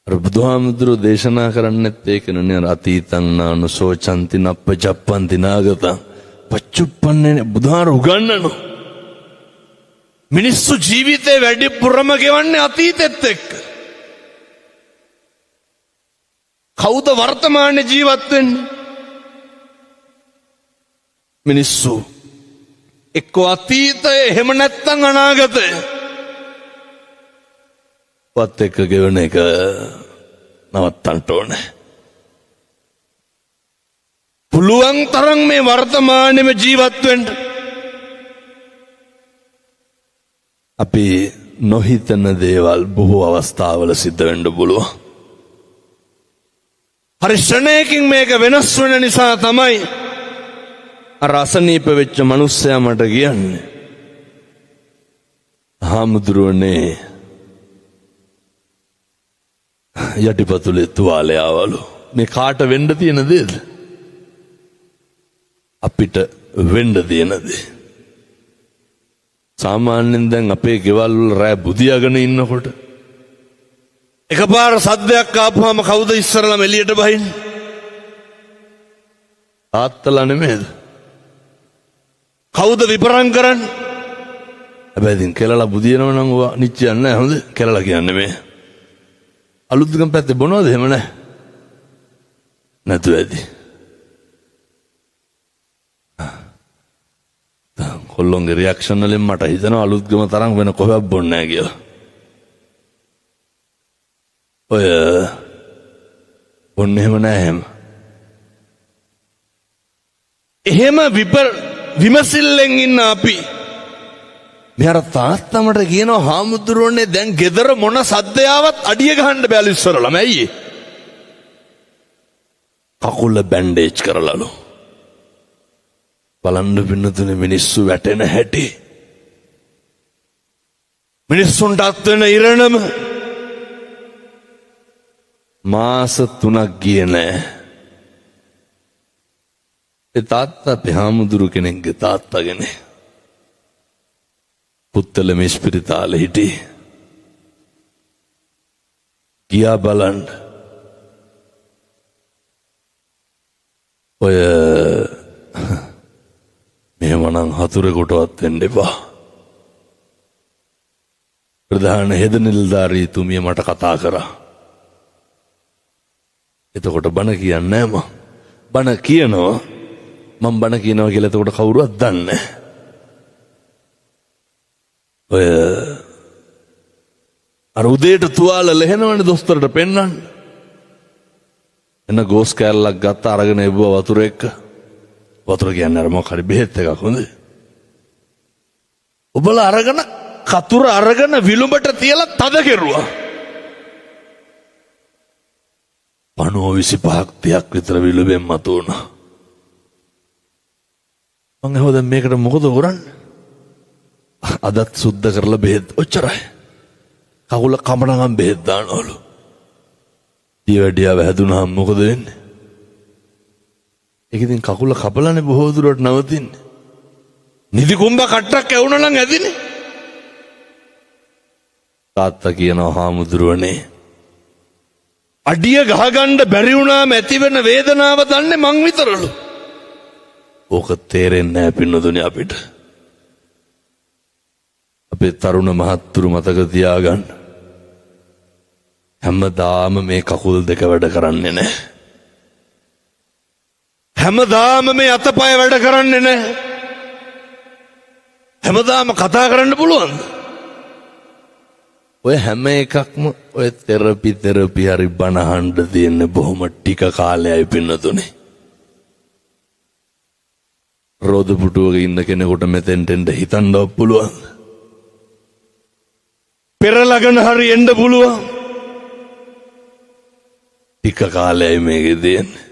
අර බුදුහාමුදුරුවෝ දේශනා කරන්නේත් ඒකනේ. අතීතං නානුසෝචන්ති නප්පජප්පන්ති නාගතං පච්චුප්පන්නේ. බුදුහාර උගන්වනවා මිනිස්සු ජීවිතේ වැඩිපුරම ගෙවන්නේ අතීතෙත් එක්ක. කවුද වර්තමානයේ ජීවත් වෙන්නේ? මිනිස්සු එක්ක අතීතය එහෙම නැත්නම් අනාගතය වත් එක්ක ගෙවන එක නවත්තන්න ඕනේ. පුළුවන් තරම් මේ වර්තමානයේම ජීවත් වෙන්න. අපි නොහිතන දේවල් බොහෝ අවස්ථාවල සිද්ධ වෙන්න පුළුවන්. හරි ශ්‍රණයකින් මේක වෙනස් වෙන නිසා තමයි අර අසනීප වෙච්ච මිනිස්සයා මට කියන්නේ, හාමුදුරුවනේ යටිපතුලේ තුවාලය ආවලු. මේ කාට වෙන්න තියෙන දේද? අපිට වෙන්න තියෙන දේ. සාමාන්‍යයෙන් දැන් අපේ ගෙවල් වල රෑ බුදියාගෙන ඉන්නකොට එකපාර සද්දයක් ආපුවාම කවුද ඉස්සරළම එළියට බහින්නේ? තාත්තලා නෙමෙයිද? කවුද විපරම් කරන්නේ? හැබැයි ඉතින් කෙලලා බුදියනව නම් ඔවා නිච්චයන් නැහැ. හොඳ කෙලලා කියන්නේ මේ අලුත්ගම පැත්තේ බොනවද? එහෙම නැහැ. නැතු ඇති. කොල්ලොන්ගේ රියැක්ෂන් වලින් මට හිතෙනවා අලුත්ගම තරම් වෙන කොහෙවත් බොන්නේ නැහැ කියලා. ඔය ඔන්න එහෙම නෑ එහෙම විමසිල්ලෙන් ඉන්න අපි මෙහර තාත්තමට කියනවා හාමුදුරුවනේ දැන් ගෙදර මොන සද්දයාවත් අඩිය ගහන්න බැලු ඉස්සරලා මැයි කකුල බැන්ඩේජ් කරලාලු බලන්න පින්නතුනේ මිනිස්සු වැටෙන හැටි මිනිස්සුන්ට අත්වෙන ඉරණම මාස 3ක් ගියේ නෑ ඒ තාත්තා අපේ හාමුදුරු කෙනෙක්ගේ තාත්තාගෙන පුත්තල මිස්පිරිතාලේ හිටි ගියා බලන්න ඔය මෙහෙමනම් හතුරෙකුටවත් වෙන්න එපා ප්‍රධාන හෙද නිලධාරීතුමිය මට කතා කරා එතකොට බණ කියන්නේ නෑ බණ කියනවා මම බණ කියනවා කියලා එතකොට කවුරුවත් දන්නේ ඔය අර උදේට තුවාල ලෙහෙනවනේ දොස්තරට පෙන්නන්න එන්න ගෝස් කෑල්ලක් ගත්ත අරගෙන එවුවා වතුර එක්ක වතුර කියන්නේ අර මොකක් හරි බෙහෙත් එකක් හොඳ ඔබලා අරගෙන කතුර අරගෙන විලුඹට තියලා තද කෙරුවා 25ක් 30ක් විතර විලුඹෙන් මතු වුණා මං හොද මේකට මොකද කරන්නේ අදත් සුද්ධ කරලා බෙහෙත් ඔච්චරයි කකුල කමනගම් බෙහෙත් දානවලු ඊවැඩියාව හැදුනහම මොකද වෙන්නේ ඒක ඉතින් කකුල කපලානේ බොහෝ දුරට නවතින්නේ නිදි කුඹ කට්ටක් ඇවුනා නම් ඇදිනේ තාත්තා කියනවා හාමුදුරුවනේ අඩිය ගහගන්න බැරි වුණාම ඇතිවෙන වේදනාව දන්නේ මං විතරලු ඕක තේරෙන්නේ නැහැ පින්නතුනේ අපිට අපේ තරුණ මහත්තුරු මතක තියාගන්න හැමදාම මේ කකුල් දෙක වැඩ කරන්නේ නැහැ හැමදාම මේ අතපය වැඩ කරන්නේ නැහැ හැමදාම කතා කරන්න පුළුවන්ද ඔය හැම එකක්ම ඔය තෙරපි හරි බනහන්න දෙන්නේ බොහොම ටික කාලයයි පින්නතුනේ රෝද පුටුවක ඉන්න කෙනෙකුට මෙතෙන්ට එන්න හිතන්නවත් පුළුවන් පෙරලගෙන හරි එන්න පුළුවන් ටික කාලයයි මේකේ දෙන්නේ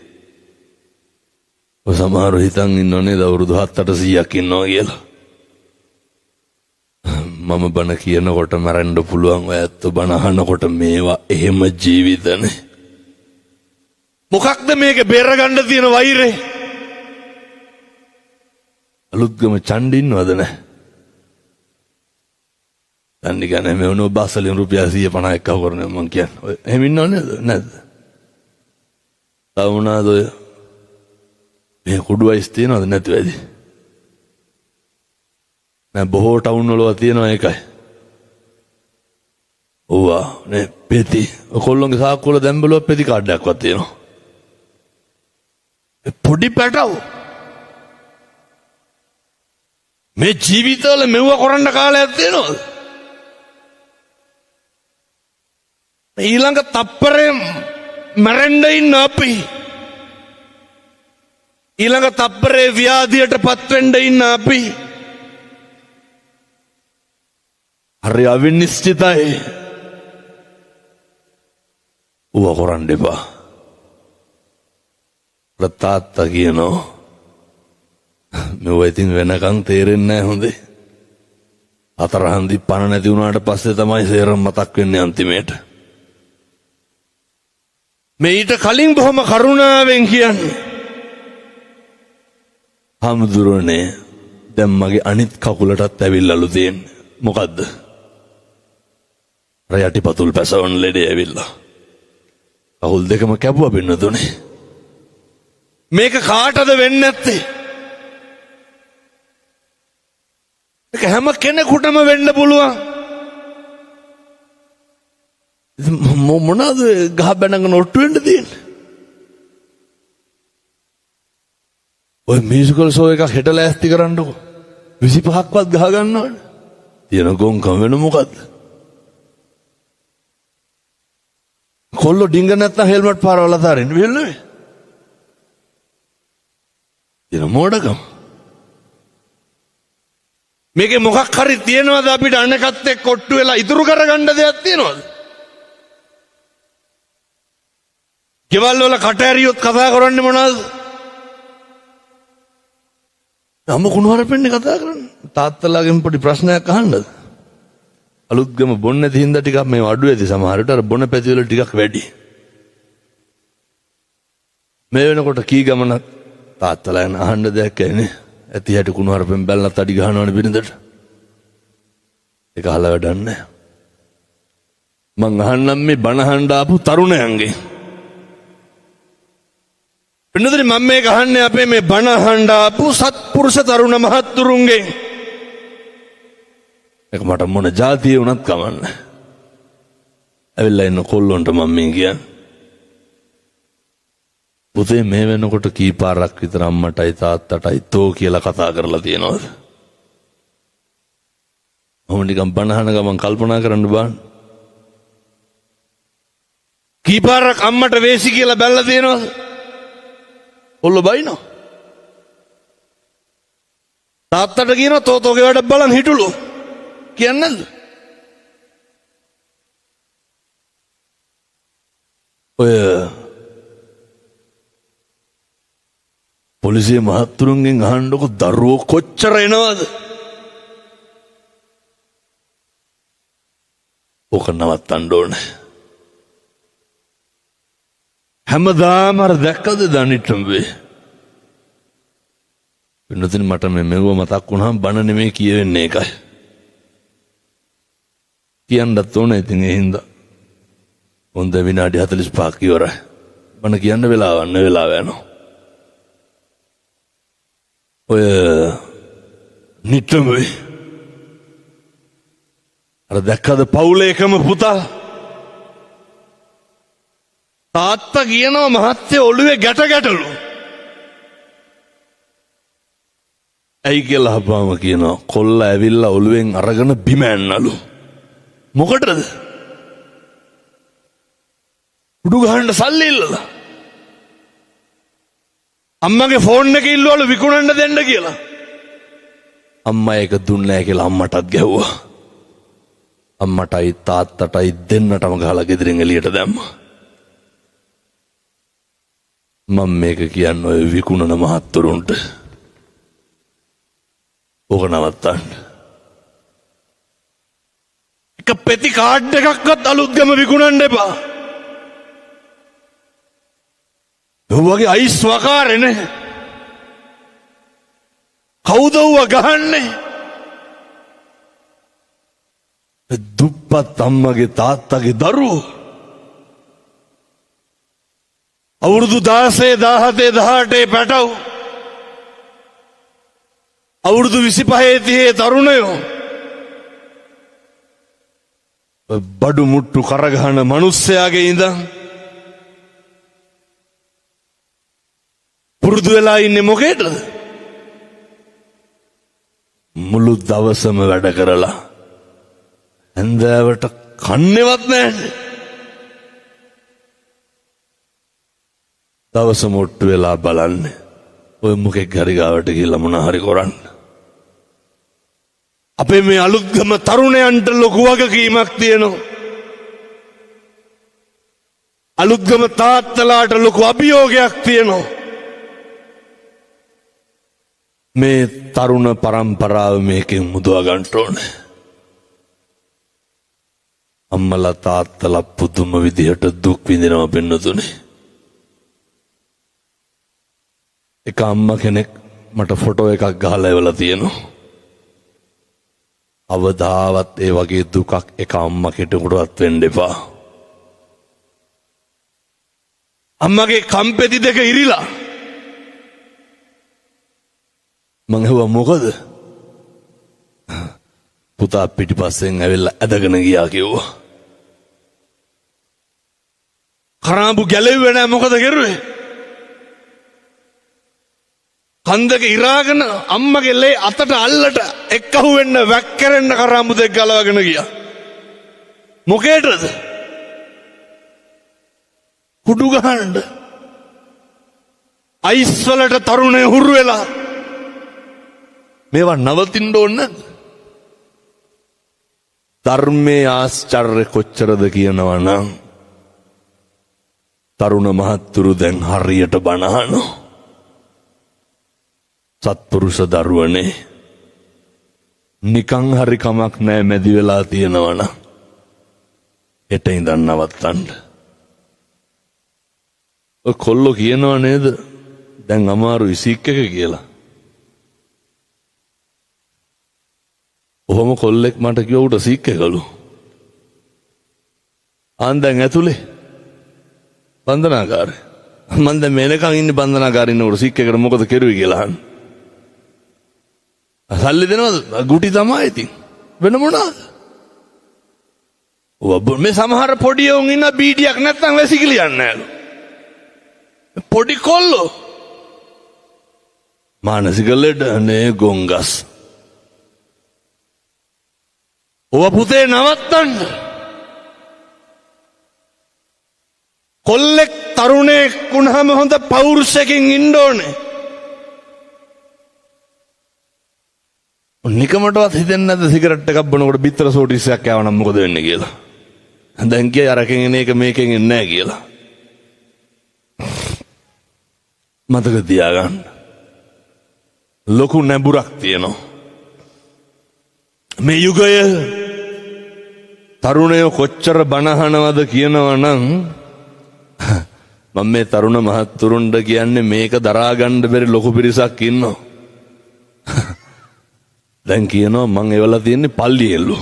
ඔය සමහරව හිතන් ඉන්නෝනේ අවුරුදු 7-800ක් ඉන්නවා කියලා මම බණ කියනකොට මරන්න පුළුවන් ඔය ඇත්ත බණ අහනකොට මේවා එහෙම ජීවිතනේ මොකක්ද මේක බේරගන්න තියෙන වෛරේ අලුත්ගම චණ්ඩි ඉන්නවද නැහැ චණ්ඩි ගන්නේ මේ උනෝ බස්සලින් රුපියල් 150ක් අහු කරන්නේ මං කියන්නේ ඔය එහෙම ඉන්නව නේද නැද්ද තවුනාද ඔය මේ කුඩු වයිස් තියනවද නැති වෙයිද නෑ බොහෝ ටවුන් වල තියෙනවා ඒකයි ඕවා නේ පෙති ඔකොල්ලොන්ගේ සාක්කුව වල දැන් බලුවා පෙති කාඩ්ඩයක්වත් තියෙනවා පොඩි පැටව මේ ජීවිතවල මෙව කරන්න කාලයක් තියෙනවද ඊළඟ තප්පරේ මැරෙන්න ඉන්න අපි ඊළඟ තප්පරේ ව්‍යාධියටපත් වෙන්න ඉන්න අපි හරි අවිනිශ්චිතයි ඌව කරන්න එපා තාත්තා කියනවා මෙව ඉතින් වෙනකන් තේරෙන්නේ නැහැ හොඳේ අතරහන්දි පණ නැති වුණාට පස්සේ තමයි සේරම මතක් වෙන්නේ අන්තිමේට මේ ඊට කලින් බොහොම කරුණාවෙන් කියන්නේ හාමුදුරනේ දැන් මගේ අනිත් කකුලටත් ඇවිල්ලාලු තියෙන්නේ මොකද්ද රයටිපතුල් පැසවන ලෙඩේ ඇවිල්ලා කකුල් දෙකම කැපුවා පින්නතුනේ මේක කාටද වෙන්නේ නැත්තේ මේක හැම කෙනෙකුටම වෙන්න පුළුවන් මොනවාද ගහ බැනගෙන ඔට්ටු වෙන්න තියෙන්නේ ඔය මියුසිකල් ෂෝ එකක් හෙට ලෑස්ති කරන්නකො 25ක්වත් ගහ ගන්නවනේ තියෙන ගොංකම වෙන මොකද්ද කොල්ලෝ ඩිංග නැත්තම් හෙල්මට් පාරවල දාරින්න වෙන්නේ. ඉතින් මොඩකම. මේකේ මොකක් හරි තියනවාද අපිට අනකත් එක්ක කොට්ටු වෙලා ඉතුරු කරගන්න දෙයක් තියනවාද? ගෙවල් වල කට ඇරියොත් කතා කරන්නේ මොනවද? අම්ම කුණුහරුපෙන්නේ කතා කරන්නේ. තාත්තලාගෙන් පොඩි ප්‍රශ්නයක් අහන්නද? අලුත්ගම බොන්නේ නැති හින්දා ටිකක් මේ අඩු ඇති සමහරට අර බොන පැති වල ටිකක් වැඩි. මේ වෙනකොට කී ගමනක් තාත්තලා යන අහන්න දෙයක් ඇන්නේ. ඇති හැට කුණුහරුපෙන් බැලනත් අඩි ගහනවනේ බිරිඳට. ඒක අහලා වැඩක් නැහැ. මං අහන්නම් මේ බණ අහන්න ආපු තරුණයන්ගේ. පින්නදරි මම මේක අහන්නේ අපේ මේ බණ අහන්න ආපු සත්පුරුෂ තරුණ මහත්තුරුන්ගෙන්. ඒක මට මොන જાතිය වුණත් කමන්නේ. ඇවිල්ලා ඉන්න කොල්ලොන්ට මම මේ කියන්නේ. පුතේ මේ වෙනකොට කී පාරක් විතර අම්මටයි තාත්තටයි තෝ කියලා කතා කරලා තියෙනවද? මම නිකන් බණ අහන ගමන් කල්පනා කරන්න බෑ. කී පාරක් අම්මට වේසි කියලා බැලලා තියෙනවද? ඔල්ල බයිනෝ. තාත්තට කියනවා තෝතෝගේ වැඩ බලන් හිටුලු. කියන්නේ නැද්ද? ඔය පොලිසිය මහත්තුරුන්ගෙන් අහන්නකො දරුවෝ කොච්චර එනවද? ඕක නවත්තන්න ඕනේ. හැමදාම අර දැක්කද දනිට්ටම්බේ? වෙනතින් මට මෙව මතක් වුණාම බණ නෙමෙයි කියවෙන්නේ ඒකයි. කියන්නත් ඕනේ ඉතින් ඒ හින්දා. හොඳ විනාඩි 45ක් ඉවරයි. බණ කියන්න වෙලාව යනවා. ඔය නිට්ටම්බේ අර දැක්කද පවුලේ එකම පුතා තාත්තා කියනවා මහත්තයා ඔළුවේ ගැටලු. ඇයි කියලා අහපුවාම කියනවා කොල්ල ඇවිල්ලා ඔළුවෙන් අරගෙන බිම ඇන්නලු. මොකටද? උඩු ගහන්න සල්ලි ඉල්ලලා. අම්මගේ ෆෝන් එක ඉල්ලුවලු විකුණන්න දෙන්න කියලා. අම්මා ඒක දුන්නේ නැහැ කියලා අම්මටත් ගැහුවා. අම්මටයි තාත්තටයි දෙන්නටම ගහලා ගෙදරින් එළියට දැම්මා. මම මේක කියන්නේ ඔය විකුණන මහත්තුරුන්ට. ඕක නවත්තන්න. එක පෙති කාඩ් එකක්වත් අලුත්ගම විකුණන්න එපා. ඔවගේ අයිස් වකාරේ නේ. කවුද ඌව ගහන්නේ? දුප්පත් අම්මගේ තාත්තගේ දරුවෝ. අවුරුදු 16 17 18 පැටව්. අවුරුදු 25 30 තරුණයෝ. බඩු මුට්ටු කරගහන මිනිස්සයාගේ ඉඳන් පුරුදු වෙලා ඉන්නේ මොකේද? මුළු දවසම වැඩ කරලා හැන්දෑවට කන්නේවත් නැහැ. දවස මොට්ටු වෙලා බලන්නේ ඔය මොකෙක් හරි ගාවට ගිහලා මොන හරි කරන්න. අපේ මේ අලුත්ගම තරුණයන්ට ලොකු වගකීමක් තියෙනවා. අලුත්ගම තාත්තලාට ලොකු අභියෝගයක් තියෙනවා. මේ තරුණ පරම්පරාව මේකෙන් මුදවා ගන්න ඕනේ. අම්මලා තාත්තලා පුදුම විදිහට දුක් විඳිනවා පින්නතුනේ. එක අම්මා කෙනෙක් මට ෆොටෝ එකක් ගහලා එවලා තියෙනවා. අවදාවත් ඒ වගේ දුකක් එක අම්මා කෙනෙකුටවත් වෙන්න එපා. අම්මගේ කම්පෙති දෙක ඉරිලා. මං ඇහුවා මොකද? පුතා පිටිපස්සෙන් ඇවිල්ලා ඇදගෙන ගියා කිව්වා. කරාඹු ගැලෙව්වේ නැහැ මොකද කරුවේ? කන්දක ඉරාගෙන අම්මගේ ලේ අතට අල්ලට එක්කහුව වෙන්න වැක්කරෙන්න කරාඹු දෙක ගලවගෙන ගියා. මොකේටද? කුඩු ගහන්න. අයිස් වලට තරුණය හුරු වෙලා. මේවා නවතින්න ඕන. ධර්මයේ ආශ්චර්ය කොච්චරද කියනවා නම් තරුණ මහත්තුරු දැන් හරියට බණ අහනවා. සත්පුරුෂ දරුවනේ නිකං හරි කමක් නෑ මැදි වෙලා තියෙනවනම් හෙට ඉඳන් නවත්තන්න. ඔය කොල්ලෝ කියනවා නේද දැන් අමාරුයි සීක් එක කියලා. ඔහොම කොල්ලෙක් මට කිව්වා උට සීක් එකලු. ආන් දැන් ඇතුලේ බන්ධනාගාරේ. මම දැන් මේනකන් ඉන්නේ බන්ධනාගාරේ ඉන්නකොට සීක් එකට මොකද කෙරුවේ කියලා අහන්න. සල්ලි දෙනවද? ගුටි තමයි ඉතින්. වෙන මොනවාද? ඔබ මේ සමහර පොඩි උන් ඉන්න බීඩියක් නැත්තම් වැසිකිලි යන්නේ නෑලු. පොඩි කොල්ලෝ. මානසික ලෙඩ නේ ගොංගස්. ඔබ පුතේ නවත්තන්න. කොල්ලෙක් තරුණයෙක් වුණාම හොඳ පෞරුෂයකින් ඉන්න ඕනේ. නිකමටවත් හිතෙන්නේ නැද්ද සිගරට් එකක් බොනකොට බිත්තර සෝටිස්සයක් යවනම් මොකද වෙන්නේ කියලා? දැන් කිය අරකින් එන එක මේකෙන් එන්නේ නැහැ කියලා. මතක තියාගන්න. ලොකු නැඹුරක් තියෙනවා. මේ යුගය තරුණයෝ කොච්චර බනහනවද කියනවා නම් මම මේ තරුණ මහත්තුරුන්ට කියන්නේ මේක දරා ගන්න බැරි ලොකු පිරිසක් ඉන්නවා. දැන් කියනවා මං එවලා තියෙන්නේ පල්ලියෙල්ලු.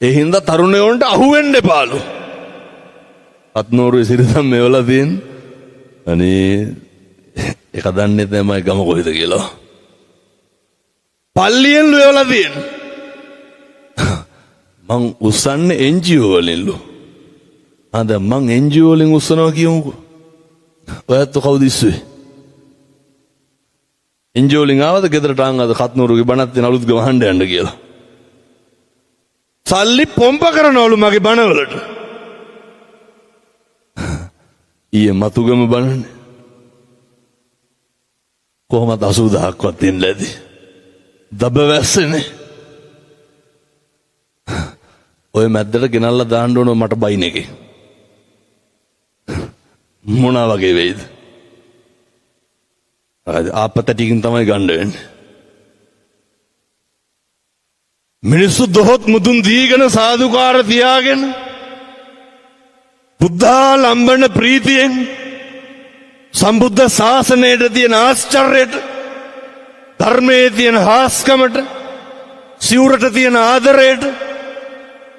ඒ හින්දා තරුණයෝන්ට අහුවෙන්න එපාලු. අත්නෝරුවේ සිරිතම් එවලා තියෙන්නේ. අනේ ඒක දන්නේ තමයි ගම කොහෙද කියලා. පල්ලියෙල්ලු එවලා තියෙන්නේ. මං උස්සන්නේ එන්ජිఓ වලින්ලු. අද මං එන්ජිஓ වලින් උස්සනවා කියමුකෝ. ඔයත් කවුද ඉස්සුවේ? එන්ජිஓ වලින් ආවද ගෙදරට ආන්ගාද කත්නෝරුගේ බණත් දෙන අලුත් ගම හඬ යන්න කියලා. සල්ලි පොම්ප කරනවලු මගේ බණවලට. ඊයේ මතුගම බණනේ. කොහොමද 80000ක්වත් දෙන්න ඇති. දබ වැස්සනේ. ඔය මැද්දට ගෙනල්ලා දාන්න ඕන මට බයින් එකේ. මොනවා වගේ වෙයිද? ආපතටිකින් තමයි ගන්න වෙන්නේ. මිනිස්සු දොහොත් මුදුන් දීගෙන සාදුකාර තියාගෙන බුද්ධා ලම්බන ප්‍රීතියෙන් සම්බුද්ධ ශාසනයට තියෙන ආශ්චර්යයට ධර්මයේ තියෙන හාස්කමට සිවුරට තියෙන ආදරයට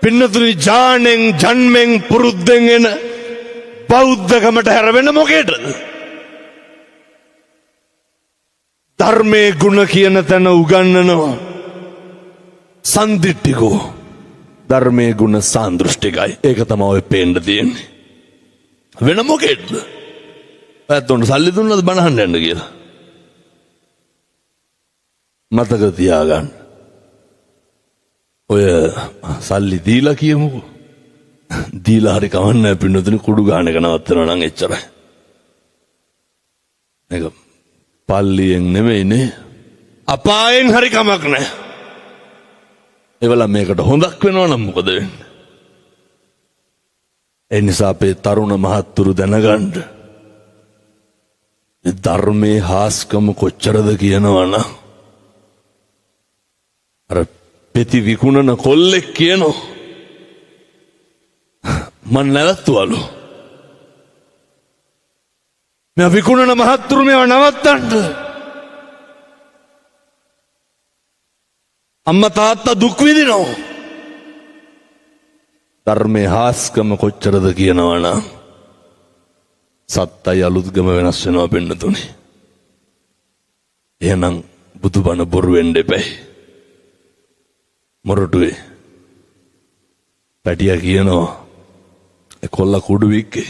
පින්නතුනි ජානෙන් ජන්මෙන් පුරුද්දෙන් එන බෞද්ධකමට හැරවෙන්න මොකේද? ධර්මයේ ගුණ කියන තැන උගන්වනවා සන්දිට්ඨිකෝ. ධර්මයේ ගුණ සාන්දෘෂ්ටිකයි. ඒක තමයි ඔය පේන්න තියෙන්නේ. වෙන මොකේද? ඇත්තොන් සල්ලි දුන්නද බණහන්න යන්න කියලා. මතක තියාගන්න. ඔය සල්ලි දීලා කියමුකෝ. දීලා හරි කවන්නේ පින්නතුනි කුඩු ගන්න එක නවත්තනවා නම් එච්චරයි. මේක පල්ලියෙන් නෙමෙයිනේ. අපායෙන් හරි කමක් නැහැ. ඒවලා මේකට හොඳක් වෙනවා නම් මොකද වෙන්නේ? ඒ නිසා අපේ තරුණ මහත්තුරු දැනගන්න. ධර්මයේ හාස්කම කොච්චරද කියනවනම් අර පෙති විකුණන කොල්ලෙක් කියනවා මන් නැවතුවලු. මේ විකුණන මහත්තුරු මේවා නවත්තන්න. අම්මා තාත්තා දුක් විඳිනවා. ධර්මයේ හාස්කම කොච්චරද කියනවනම් සත්තයි අලුත්ගම වෙනස් වෙනවා පින්නතුනි. එහෙනම් බුදුබණ බොරු වෙන්න එපයි. මොරටුවේ පැටියා කියනවා කොල්ල කුඩු වික්කේ.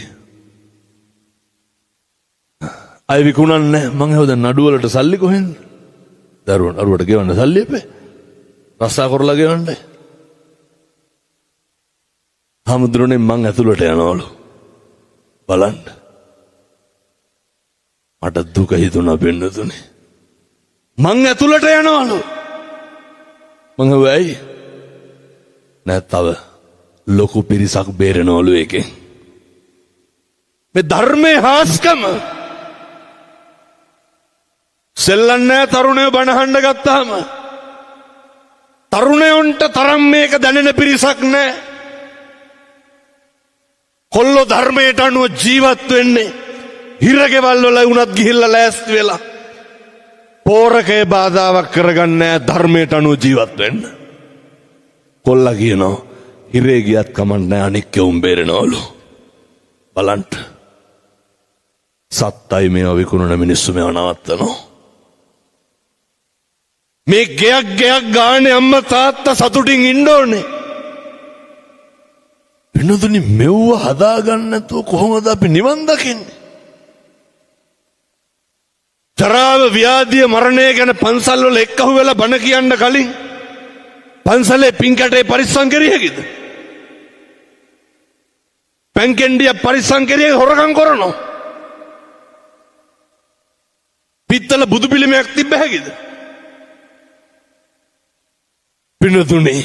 අය විකුණන්නේ මං හවද නඩුවලට සල්ලි කොහෙන්ද? දරුවට ගෙවන්න සල්ලි එපේ. රස්සා කරලා ගෙවන්න. හමුදුරනේ මං ඇතුළට යනවලු. බලන්න. මට දුක හිතුණා පින්නතුනේ. මං ඇතුළට යනවලු. මං වෙයි නැත්තව ලොකු පිරිසක් බේරනවලු එකෙන්. මේ ධර්මයේ හාස්කම සෙල්ලන්නේ තරුණයෝ බණහඬ ගත්තාම තරුණයන්ට තරම් මේක දැනෙන පිරිසක් නැහැ. කොල්ලෝ ධර්මයට අනුව ජීවත් වෙන්නේ හිරගෙවල් වල වුණත් ගිහිල්ලා ලෑස්ති වෙලා පෝරකේ බාධාවක් කරගන්නේ ධර්මයට අනුව ජීවත් වෙන්න. කොල්ලා කියනවා හිරේ ගියත් කමක් නැහැ අනික් කෙවුම් බේරනවලු. බලන්න. සත්තයි මේව විකුණන මිනිස්සු මේව නවත්තනවා. මේ ගයක් ගානේ අම්මා තාත්තා සතුටින් ඉන්න ඕනේ. වෙනදුනි මෙව්ව හදාගන්න නැතුව කොහොමද අපි නිවන් දකින්නේ? ජරාව ව්‍යාධිය මරණය ගැන පන්සල් වල එක්කහුව වෙලා බණ කියන්න කලින් පන්සලේ පින්කටේ පරිස්සම් කරියකද? පැන්කෙන්ඩිය පරිස්සම් කරියක හොරකම් කරනවා. පිත්තල බුදු පිළිමයක් තිබ්බ හැකිද? පිනතුනේ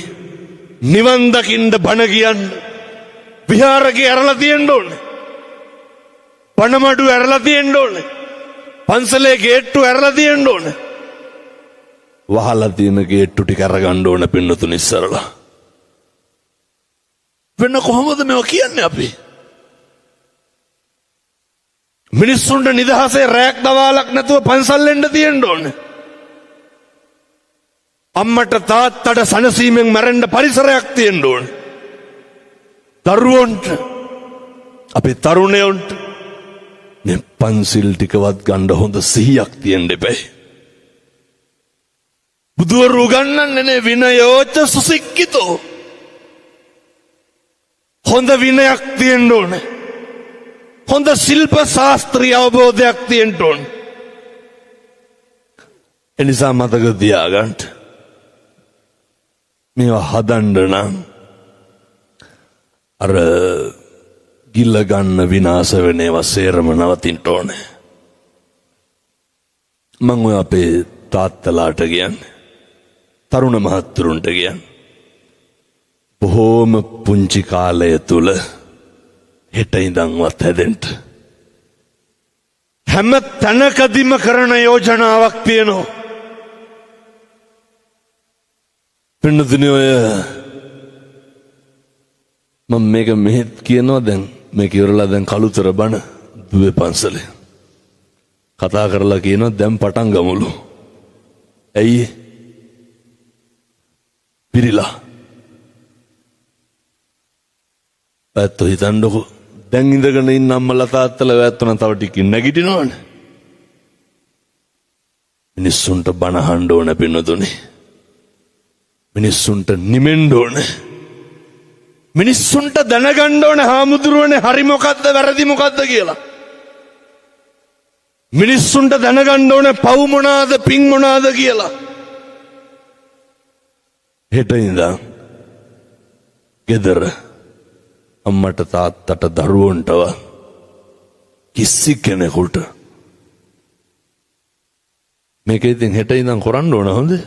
නිවන් දකින්න බණ කියන්න විහාරකේ ඇරලා තියෙන්න ඕනේ. පණමඩු ඇරලා තියෙන්න ඕනේ. පන්සලේ ගේට්ටු ඇරලා තියෙන්න ඕනේ. වහලා තියෙන ගේට්ටු ටික අරගන්න ඕනේ පින්නතුනි ඉස්සරලා. වෙන කොහොමද මේවා කියන්නේ අපි? මිනිස්සුන්ට නිදහසේ රැක් දවාලක් නැතුව පන්සල් එන්න තියෙන්න ඕනේ. අම්මට තාත්තට සනසීමෙන් මැරෙන්න පරිසරයක් තියෙන්න ඕනේ. දරුවන්ට අපේ තරුණයන්ට මේ පන්සිල් ටිකවත් ගන්න හොඳ සිහියක් තියෙන්න එපා. බුදුවරු උගන්වන්නේ නේ විනයෝච සුසික්කිතෝ. හොඳ විනයක් තියෙන්න ඕනේ. හොඳ ශිල්ප ශාස්ත්‍රීය අවබෝධයක් තියෙන්න ඕනේ. එනිසා මතක තියාගන්න. මේවා හදන්න නම් අර ගිල්ල ගන්න විනාශ වෙන ඒවා සේරම නවතින්න ඕනේ. මම ඔය අපේ තාත්තලාට කියන්නේ තරුණ මහත්තුරුන්ට කියන්නේ බොහෝම පුංචි කාලය තුල හෙට ඉඳන්වත් හැදෙන්න හැම තැනකදීම කරන යෝජනාවක් තියෙනවා. පින්නතුනි ඔය මම මේක මෙහෙත් කියනවා දැන් මේක ඉවරලා දැන් කළුතර බණ දුවේ පන්සලේ කතා කරලා කියනවා දැන් පටන් ගමුලු. ඇයි? පිරිලා. පැත්ත හිතන්නකො දැන් ඉඳගෙන ඉන්න අම්මලා තාත්තලා වැත්තන තව ටිකකින් නැගිටිනවනේ. මිනිස්සුන්ට බණ අහන්න ඕන පින්නතුනි. මිනිස්සුන්ට නිමෙන්න ඕනේ. මිනිස්සුන්ට දැනගන්න ඕනේ හාමුදුරුවනේ හරි මොකද්ද වැරදි මොකද්ද කියලා. මිනිස්සුන්ට දැනගන්න ඕනේ පව් මොනවාද පින් මොනවාද කියලා. හෙට ඉඳන් ගෙදර අම්මට තාත්තට දරුවන්ටව කිසි කෙනෙකුට මේක ඉතින් හෙට ඉඳන් කරන්න ඕන හොඳ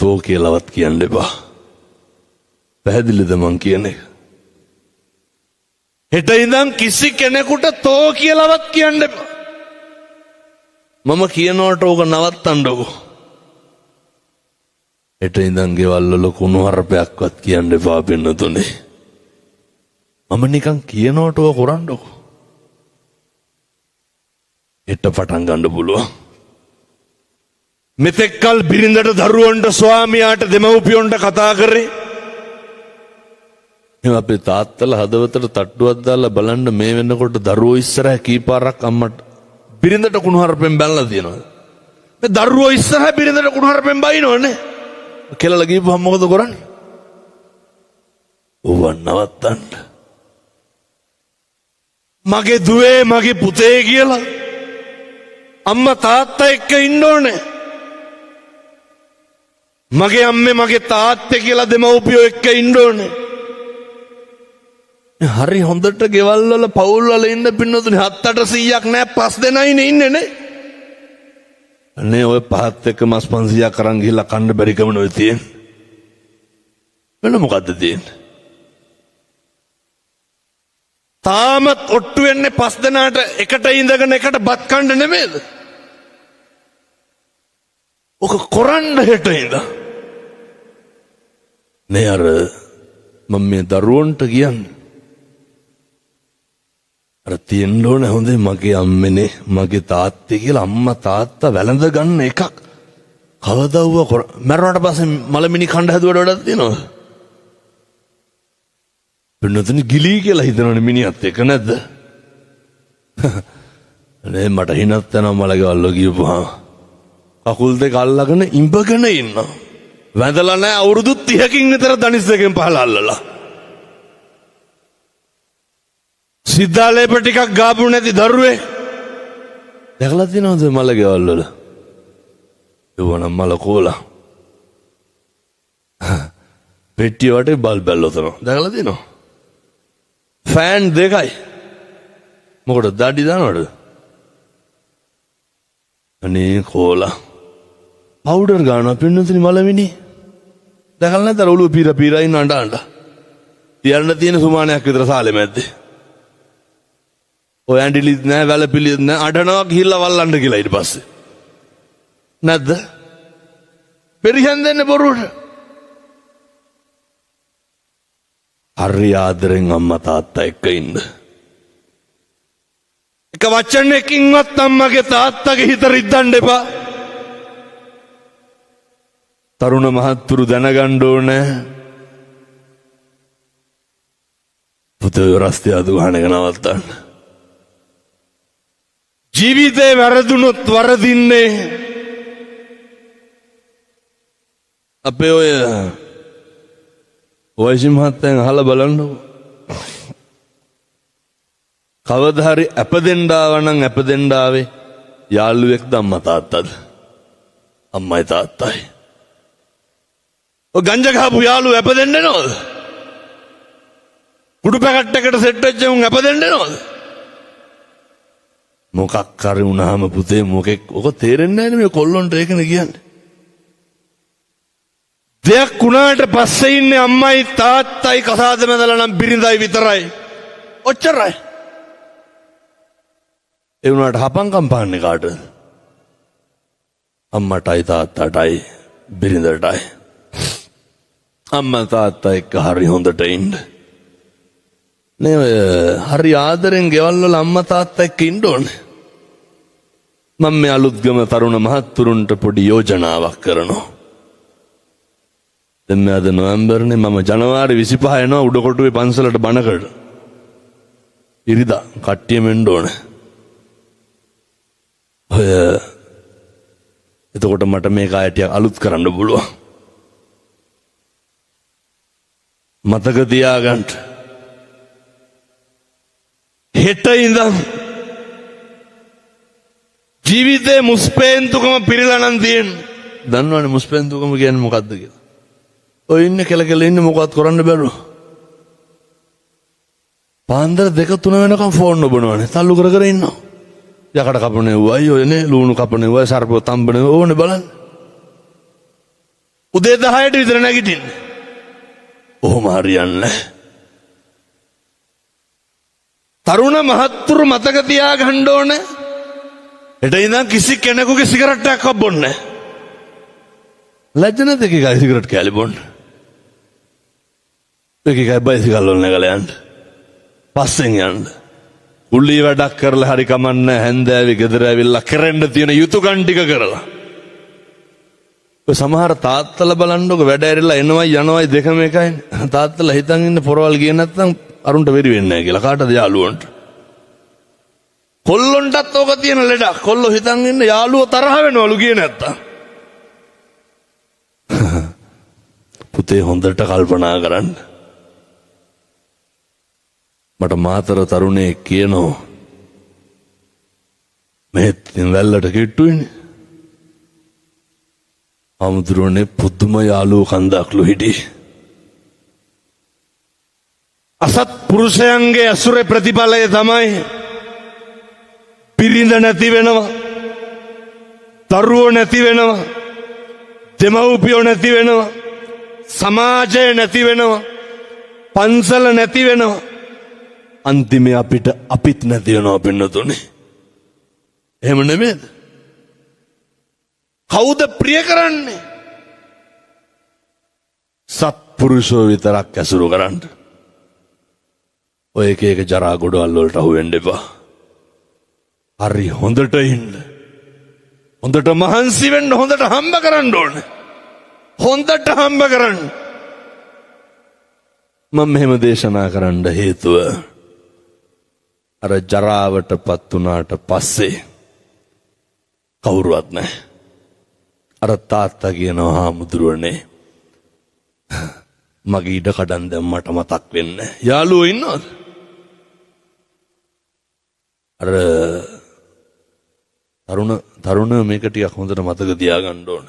තෝ කියලාවත් කියන්න එපා. පැහැදිලිද මං කියන්නේ? හෙට ඉඳන් කිසි කෙනෙකුට තෝ කියලාවත් කියන්න එපා. මම කියනකොට ඕක නවත්තන්නකො. හෙට ඉඳන් ගෙවල් වල කුණු හරපයක්වත් කියන්න එපා පින්නතුනේ. මම නිකන් කියනකොට ඕක කරන්නකො. හෙට පටන් ගන්න පුළුවන්. මෙතෙක්කල් බිරිඳට දරුවන්ට ස්වාමියාට දෙමව්පියොන්ට කතා කරේ අපේ තාත්තලා හදවතට තට්ටුවක් දාලා බලන්න මේ වෙනකොට දරුවෝ ඉස්සරහ කීපාරක් අම්මට බිරිඳට කුණුහරුපෙන් බැලලා තියෙනවා. මේ දරුවෝ ඉස්සරහ බිරිඳට කුණුහරුපෙන් බයිනවනේ. කෙලලා ගිහුවම මොකද කරන්නේ? ඕව නවත්තන්න. මගේ දුවේ මගේ පුතේ කියලා අම්මා තාත්තා එක්ක ඉන්න ඕනේ. මගේ අම්මේ මගේ තාත්තේ කියලා දෙමව්පියෝ එක්ක ඉන්න ඕනේ. හරි හොඳට ගෙවල් වල පවුල් වල ඉන්න පින්නතුනි 7-800ක් නෑ 5 දෙනයිනේ ඉන්නේ නේ. අනේ ඔය පහත් එක්ක මස් 500ක් අරන් ගිහිල්ලා කන්න බැරි කම නෝ තියෙන්නේ. වෙන මොකද්ද තියෙන්නේ? තාමත් ඔට්ටු වෙන්නේ 5 දෙනාට එකට ඉඳගෙන එකට බත් කන්න නෙමෙයිද? ඔක කොරන්න හෙට ඉඳලා. නේ අර මම මේ දරුවන්ට කියන්නේ අර තියෙන්න ඕන හොඳේ මගේ අම්මනේ මගේ තාත්තේ කියලා අම්මා තාත්තා වැළඳ ගන්න එකක් කවදාව මැරුණාට පස්සේ මලමිනි කණ්ඩ හැදුවට වඩා තියෙනවද? පින්නතුනි ගිලී කියලා හිතනවනේ මිනිහත් එක නැද්ද? නේ මට හිනත් යනවා මලකවල්ල ගියපුවා. කකුල් දෙක අල්ලගෙන ඉඹගෙන ඉන්නවා. වැඳලා නැහැ අවුරුදු 30කින් විතර දනිස් දෙකෙන් පහල අල්ලලා. සිද්ධාලේප ටිකක් ගාපු නැති දරුවේ. දැකලා තියෙනවද මලකවල්ල වල? ඒවනම් මල කෝලා. පෙට්ටිය වටේ බල් බැල්ලොතනවා. දැකලා තියෙනවද? ෆෑන් දෙකයි. මොකටද දාඩි දානවද? අනේ කෝලා. පවුඩර් ගන්නවා පින්නතුනි මලමිනි. දැකලා නැද්ද ඔළුව පීරා ඉන්න අඬ. තියන්න තියෙන සුමානයක් විතර සාලේ මැද්දේ. ඔය ඇඬිලිත් නැහැ වැලපිලිත් නැහැ අඬනවා ගිහිල්ලා වල්ලන්න කියලා ඊට පස්සේ. නැද්ද? පෙරිහන් දෙන්නේ බොරුවට. හරි ආදරෙන් අම්මා තාත්තා එක්ක ඉන්න. එක වචනයකින්වත් අම්මගේ තාත්තගේ හිත රිද්දන්න එපා. තරුණ මහත්තුරු දැනගන්න ඕනේ. පුතේ රස්තිය අදු ගහන එක නවත්තන්න. ජීවිතේ වැරදුනොත් වරදින්නේ අපේ ඔය වයිසි මහත්තයන් අහලා බලන්නකො. කවදා හරි අපදෙන්න ආවනම් අපදෙන්න ආවේ යාළුවෙක්ද අම්මා තාත්තද? අම්මයි තාත්තයි. ඔය ගංජා ගහපු යාළුවෝ අපදෙන්න නෝද? කුඩු පැකට් එකට සෙට් වෙච්ච උන් අපදෙන්න නෝද? මොකක් හරි වුණාම පුතේ මොකෙක් ඔක තේරෙන්නේ නැහැ නේ මේ කොල්ලොන්ට ඒකනේ කියන්නේ. දෙයක් වුණාට පස්සේ ඉන්නේ අම්මයි තාත්තයි කසාද මැදලා නම් බිරිඳයි විතරයි. ඔච්චරයි. ඒ වුණාට හපංකම් පාන්නේ කාටද? අම්මටයි තාත්තටයි බිරිඳටයි. අම්මා තාත්තා එක්ක හරි හොඳට ඉන්න. නේ ඔය හරි ආදරෙන් ගෙවල් වල අම්මා තාත්තා එක්ක ඉන්න ඕනේ. මම මේ අලුත්ගම තරුණ මහත්තුරුන්ට පොඩි යෝජනාවක් කරනවා. දැන් මේ අද නොවැම්බර්නේ මම ජනවාරි 25 එනවා උඩකොටුවේ පන්සලට බණකට. ඉරිදා කට්ටියම එන්න ඕනේ. ඔය එතකොට මට මේක ආයතිය අලුත් කරන්න පුළුවන්. මතක තියාගන්න. හෙට ඉඳන් ජීවිතේ මුස්පේන්තුකම පිරিলা නම් තියෙන්නේ. දන්නවනේ මුස්පේන්තුකම කියන්නේ මොකද්ද කියලා. ඔය ඉන්න කෙල ඉන්න මොකවත් කරන්න බැරුව. පාන්දර 2-3 වෙනකම් ෆෝන් ඔබනවනේ. තල්ලු කර කර ඉන්නවා. යකඩ කපනේ වයි ඔයනේ ලුණු කපනේ වයි සර්පෝ තම්බනේ ඕනේ බලන්න. උදේ 10ට විතර නැගිටින්නේ. ඔහොම හරියන්නේ. තරුණ මහත්තුරු මතක තියාගන්න ඕනේ. හෙට ඉඳන් කිසි කෙනෙකුගේ සිගරට් එකක් බොන්නේ නැහැ. ලැජ්ජ නැද්ද එකයි සිගරට් කෑලි බොන්න? එකයි බයිසිකල් වල නැගලා යන්න. පස්සෙන් යන්න. කුල්ලි වැඩක් කරලා හරි කමන්නේ හැන්දෑවි ගෙදර ඇවිල්ලා කරන්න තියෙන යුතුයකම් ටික කරලා. ඔය සමහර තාත්තලා බලන්නකො වැඩ ඇරිලා එනවයි යනවයි දෙකම එකයි. තාත්තලා හිතන් ඉන්න පොරවල් ගියේ නැත්නම් අරුන්ට වෙරි වෙන්නේ නැහැ කියලා. කාටද යාළුවන්ට? කොල්ලොන්ටත් ඕක තියෙන ලෙඩක්. කොල්ලෝ හිතන් ඉන්න යාළුවෝ තරහ වෙනවලු ගියේ නැත්තම්. පුතේ හොඳට කල්පනා කරන්න. මට මාතර තරුණේ කියනෝ මෙහෙත් වැල්ලට කිට්ටුයිනේ. අමුදුරනේ පුදුම යාළුවෝ කන්දක්ලු හිටි. අසත් පුරුෂයන්ගේ ඇසුරේ ප්‍රතිඵලය තමයි පිරිඳ නැති වෙනවා, දරුවෝ නැති වෙනවා, දෙමව්පියෝ නැති වෙනවා, සමාජය නැති වෙනවා, පන්සල නැති වෙනවා, අන්තිමේ අපිත් නැති වෙනවා පින්නතුනේ. එහෙම නෙමෙයිද? කවුද ප්‍රිය කරන්නේ? සත්පුරුෂෝ විතරක් ඇසුරු කරන්න. ඔය එක ජරා ගොඩවල් වලට අහු වෙන්න එපා. හරි හොඳට ඉන්න. හොඳට මහන්සි වෙන්න, හොඳට හම්බ කරන්න ඕනේ. හොඳට හම්බ කරන්න. මම මෙහෙම දේශනා කරන්න හේතුව අර ජරාවටපත් වුණාට පස්සේ කවුරුවත් නැහැ. අර තාත්තා කියනවා, හාමුදුරුවනේ මගේ ඉඩ කඩන් දැන් මට මතක් වෙන්නේ. යාළුවෝ ඉන්නවද? අර තරුණ මේක ටිකක් හොඳට මතක තියාගන්න ඕන.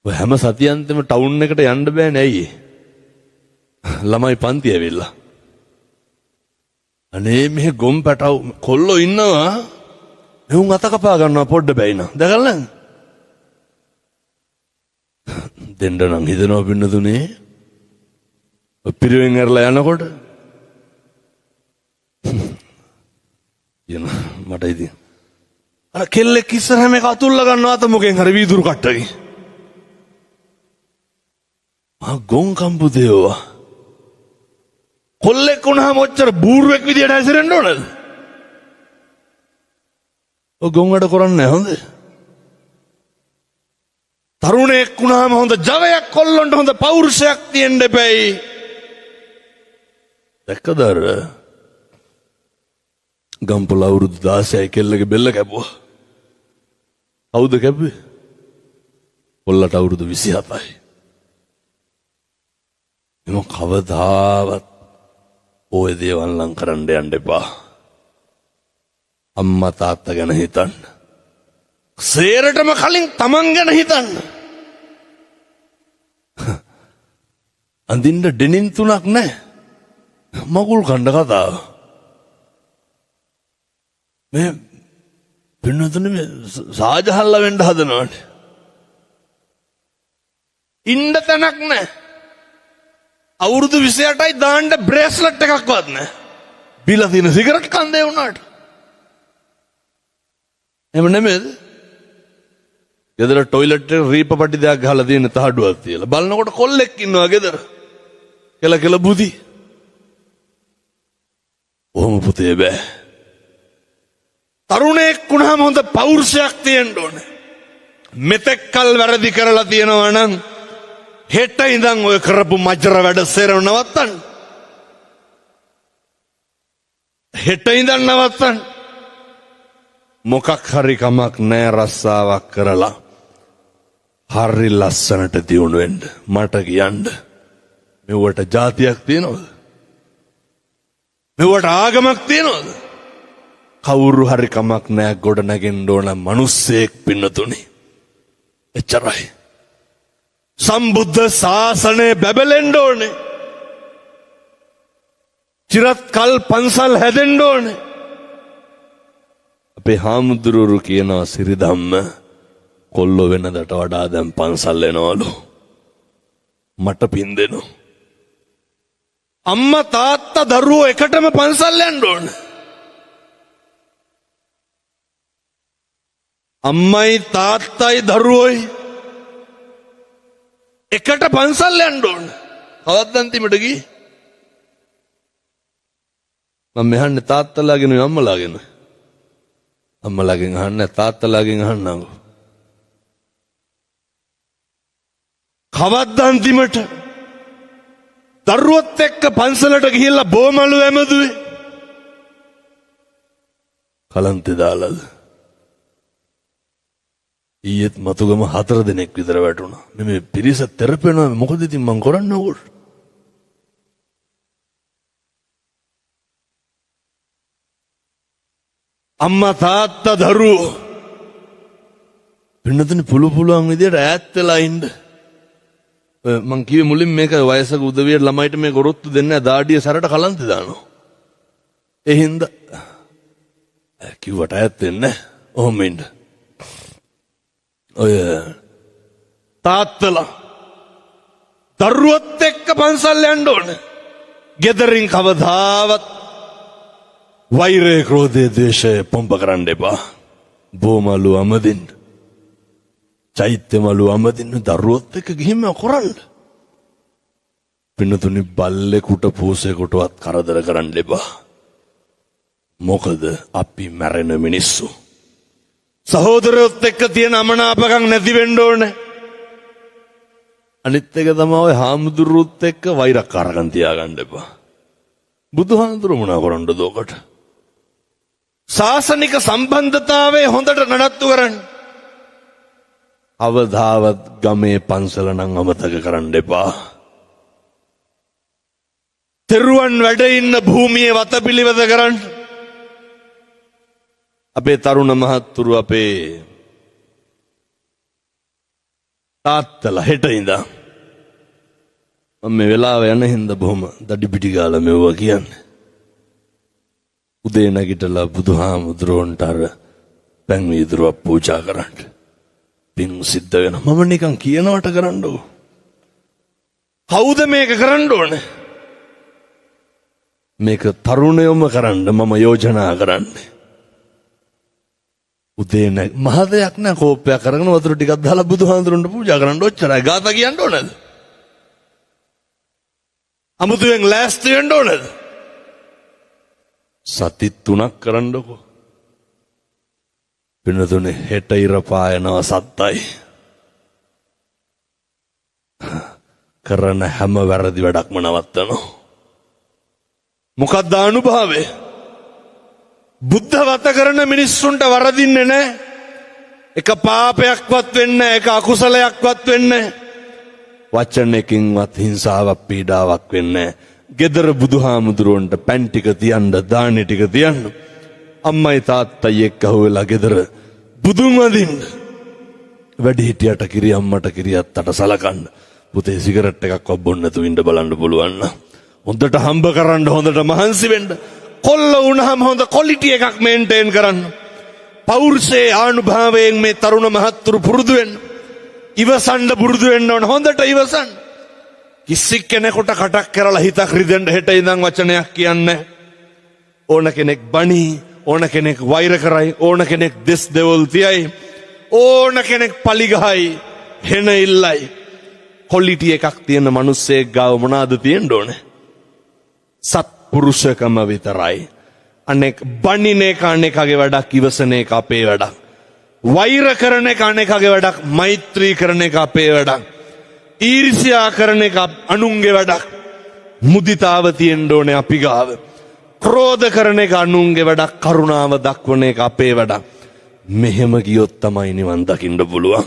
ඔය හැම සතියන්තෙම ටවුන් එකට යන්න බෑනේ. ඇයි? ළමයි පන්ති ඇවිල්ලා. අනේ මෙහෙ ගොම් පැටව කොල්ලෝ ඉන්නවා. මෙවුන් අත කපා ගන්නවා පොඩ්ඩ බැයින. දැකලා නැද්ද? දෙන්න නම් හිතනවා පින්නතුනේ. පිරිවෙන් ඇරලා යනකොට මට ඉතින් අර කෙල්ලෙක් ඉස්සරහම එක අතුල්ලා ගන්නවා අත මොකෙන් හරි වීදුරු කට්ටකින්. ගොන් කම්බුදේවා. කොල්ලෙක් වුණාම ඔච්චර බූරුවෙක් විදියට හැසිරෙන්න ඕනද? ඔය ගොන් වැඩ කරන්නේ නැහැ හොඳ. තරුණයෙක් වුණාම හොඳ ජවයක්, කොල්ලොන්ට හොඳ පෞරුෂයක් තියෙන්න එපැයි. දැක්කද අර ගම්පොළ අවුරුදු 16යි කෙල්ලගේ බෙල්ල කැපුවා. කවුද කැපුවේ? කොල්ලට අවුරුදු 27යි. එම කවදාවත් ඔය දේවල් ලං කරන්න යන්න එපා. අම්මා තාත්තා ගැන හිතන්න. සේරටම කලින් තමන් ගැන හිතන්න. අඳින්න ඩෙනින් 3ක් නැහැ. මගුල් කණ්ඩ කතාව. මේ පින්නතුනේ මේ සාජහල්ලා වෙන්න හදනවානේ. ඉන්න තැනක් නැහැ. අවුරුදු 28යි දාන්න බ්‍රේස්ලට් එකක්වත් නැහැ. බිලා තියෙන සිගරට් කන්දේ වුණාට. එහෙම නෙමෙයිද? ගෙදර টয়ලට් එකේ රීප පටි දෙයක් ගහලා තියෙන තහඩුවක් තියලා බලනකොට කොල්ලෙක් ඉන්නවා ගෙදර. කෙල බුදි. ඔහොම පුතේ බෑ. තරුණයෙක් වුණාම හොඳ පෞරුෂයක් තියෙන්න ඕනේ. මෙතෙක් කල් වැරදි කරලා තියෙනවා නම් හෙට ඉඳන් ඔය කරපු මජර වැඩ සේරව නවත්තන්න. හෙට ඉඳන් නවත්තන්න. මොකක් හරි කමක් නෑ රස්සාවක් කරලා හරි ලස්සනට දියුණු වෙන්න. මට කියන්න මෙවට જાතියක් තියෙනවද? මෙවට ආගමක් තියෙනවද? කවුරු හරි කමක් නෑ ගොඩ නැගෙන්න ඕන මිනිස්සෙක් පින්නතුනි. එච්චරයි. සම්බුද්ධ ශාසනය බැබලෙන්න ඕනේ. චිරත් කල් පන්සල් හැදෙන්න ඕනේ. අපේ හාමුදුරුවරු කියනවා සිරිධම්ම කොල්ලෝ වෙනදට වඩා දැන් පන්සල් එනවලු. මට පින් දෙනවා. අම්මා තාත්තා දරුවෝ එකටම පන්සල් යන්න ඕනේ. අම්මයි තාත්තයි දරුවෝයි එකට පන්සල් යන්න ඕනේ. කවද්ද අන්තිමට ගියේ? මම මෙහන්නේ තාත්තලාගෙන අම්මලාගෙන. අම්මලාගෙන් අහන්න තාත්තලාගෙන් අහන්නම්කො. කවද්ද අන්තිමට දරුවොත් එක්ක පන්සලට ගිහිල්ලා බෝමලු ඇමදුවේ? කලන්තේ දාලාද? ඊයේත් මතුගම 4 දෙනෙක් විතර වැටුණා. මේ පිරිස තෙරපෙනවා. මොකද ඉතින් මං කරන්නේ ඕකට? අම්මා තාත්තා දරුවෝ පින්නතුනි පුළුවන් විදියට ඈත් වෙලා ඉන්න. මං කිව්වේ මුලින් මේක වයසක උදවියට ළමයිට මේ ගොරොත්තු දෙන්නේ දාඩිය සැරට කලන්තේ දානවා. ඒ හින්දා කිව්වට ඇත්ත වෙන්නේ ඔහොම ඉන්න. ඔය තාත්තලා දරුවොත් එක්ක පන්සල් යන්න ඕන. ගෙදරින් කවදාවත් වෛරය, ක්‍රෝධය, ද්වේෂය පොම්ප කරන්න එපා. බෝමලු අමදින්න, චෛත්‍යමලු අමදින්න දරුවොත් එක්ක ගිහින් කරන්න. පින්නතුනි, බල්ලෙකුට පූසෙකුටවත් කරදර කරන්න එපා. මොකද අපි මැරෙන මිනිස්සු. සහෝදරයොත් එක්ක තියෙන අමනාපකම් නැති වෙන්න ඕනේ. අනිත් එක තමයි ඔය හාමුදුරුවොත් එක්ක වෛරක්කාරකම් තියාගන්න එපා. බුදුහාමුදුරු මොනා කරන්නද ඔකට? ශාසනික සම්බන්ධතාවය හොඳට නඩත්තු කරන්න. අවදාවත් ගමේ පන්සල නම් අමතක කරන්න එපා. තෙරුවන් වැඩ ඉන්න භූමියේ වතපිලිවෙත කරන්න. අපේ තරුණ මහත්තුරු, අපේ තාත්තලා හෙට ඉඳන් මම මේ වෙලාව යන හින්දා බොහොම දඩි පිටි ගාලා මෙවුවා කියන්නේ. උදේ නැගිටලා බුදුහාමුදුරුවන්ට අර පැන් වීදුරුවක් පූජා කරන්න. පින් සිද්ධ වෙනවා. මම නිකන් කියනවට කරන්නෝ. කවුද මේක කරන්න ඕනේ? මේක තරුණයොම කරන්න මම යෝජනා කරන්නේ. උදේ නැග මහ දෙයක් නෑ, කෝප්පයක් අරගෙන වතුර ටිකක් දාලා බුදුහාමුදුරන්ට පූජා කරන්න. ඔච්චරයි. ගාථා කියන්න ඕනද? අමුතුවෙන් ලෑස්ති වෙන්න ඕනද? සති 3ක් කරන්නකෝ. පින්නතුනේ, හෙට ඉර පායනවා සත්තයි. කරන හැම වැරදි වැඩක්ම නවත්තනවා. මොකක්ද අනුභවය? බුද්ධ වත කරන මිනිස්සුන්ට වරදින්නේ නැහැ. එක පාපයක්වත් වෙන්නේ නැහැ, එක අකුසලයක්වත් වෙන්නේ නැහැ. වචනකින්වත් හිංසාවක්, පීඩාවක් වෙන්නේ නැහැ. ගෙදර බුදුහාමුදුරුවන්ට පැන් ටික තියන්න, දානි ටික තියන්න. අම්මයි තාත්තයි එක්ක හොයලා ගෙදර බුදුන් වදින්න. වැඩි හිටියට කිරි, අම්මට කිරි අත්තට සලකන්න. පුතේ සිගරට් එකක්වත් බොන්න නැතුව ඉන්න බලන්න පුළුවන් නම් හොඳට හම්බ කරන්න, හොඳට මහන්සි වෙන්න. කොල්ල වුණාම හොඳ ක්වොලිටි එකක් මේන්ටේන් කරන්න. පෞරුෂයේ ආනුභාවයෙන් මේ තරුණ මහත්තුරු පුරුදු වෙන්න. ඉවසන්න පුරුදු වෙන්න ඕන. හොඳට ඉවසන්න. කිසි කෙනෙකුට කටක් කරලා හිතක් රිදෙන්න හෙට ඉඳන් වචනයක් කියන්නේ. ඕන කෙනෙක් බණී, ඕන කෙනෙක් වෛර කරයි, ඕන කෙනෙක් දෙස් දෙවොල් තියයි, ඕන කෙනෙක් පලිගහයි, හෙන ඉල්ලයි. ක්වොලිටි එකක් තියෙන මිනිස්සෙක් ගාව මොනවාද තියෙන්න ඕනේ? සත්පුරුෂකම විතරයි. අනෙක් බණින එක අනෙකගේ වැඩක්, ඉවසන එක අපේ වැඩක්. වෛර කරන එක අනෙකගේ වැඩක්, මෛත්‍රී කරන එක අපේ වැඩක්. ඊර්ෂ්‍යා කරන එක අනුන්ගේ වැඩක්. මුදිතාව තියෙන්න ඕනේ අපි ගාව. ක්‍රෝධ කරන එක අනුන්ගේ වැඩක්, කරුණාව දක්වන එක අපේ වැඩක්. මෙහෙම ගියොත් තමයි නිවන් දකින්න පුළුවන්.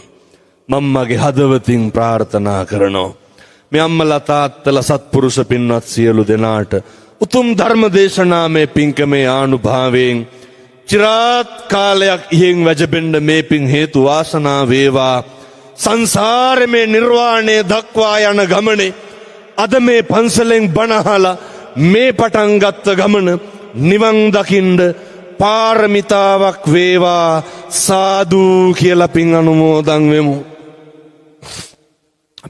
මම්මගේ හදවතින් ප්‍රාර්ථනා කරනවා, මේ අම්මලා තාත්තලා සත්පුරුෂ පින්වත් සියලු දෙනාට උතුම් ධර්ම දේශනාමේ පින්කමේ ආනුභාවයෙන් චිරාත් කාලයක් ඉහෙන් වැජබෙන්න මේ පින් හේතු වාසනා වේවා. සංසාරේ මේ නිර්වාණය දක්වා යන ගමනේ අද මේ පන්සලෙන් බණහලා මේ පටන් ගත්ත ගමන නිවන් දකින්න පාරමිතාවක් වේවා. සාදු කියලා පින් අනුමෝදන් වෙමු.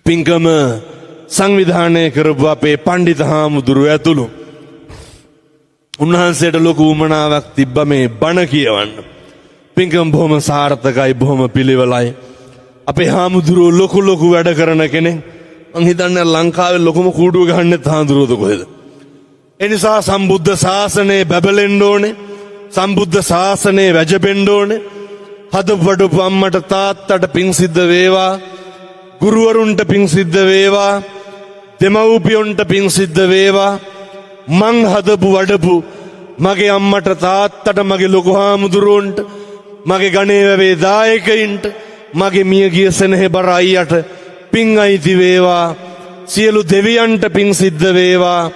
පින්කම සංවිධානය කරපු අපේ පණ්ඩිත හාමුදුරුවෝ ඇතුළු උන්වහන්සේට ලොකු උමනාවක් තිබ්බ මේ බණ කියවන්න. පින්කම බොහොම සාර්ථකයි, බොහොම පිළිවෙලයි. අපේ හාමුදුරුවෝ ලොකු වැඩ කරන කෙනෙක්. මං හිතන්නේ ලංකාවේ ලොකුම කූඩුව ගහන්නෙත් හාමුදුරුවෝද කොහෙද? ඒ නිසා සම්බුද්ධ ශාසනය බැබලෙන්න ඕනේ. සම්බුද්ධ ශාසනය වැජබෙන්න ඕනේ. හදවඩු අම්මට තාත්තට පිං සිද්ධ වේවා. ගුරුවරුන්ට පිං සිද්ධ වේවා. දෙමව්පියොන්ට පිං සිද්ධ වේවා. මං හදපු වඩපු මගේ අම්මට තාත්තට, මගේ ලොකු හාමුදුරුවන්ට, මගේ ගණේ වැවේ දායකයින්ට, මගේ මියගිය සෙනෙහබර අයියට පිං අයිති වේවා. සියලු දෙවියන්ට පිං සිද්ධ වේවා.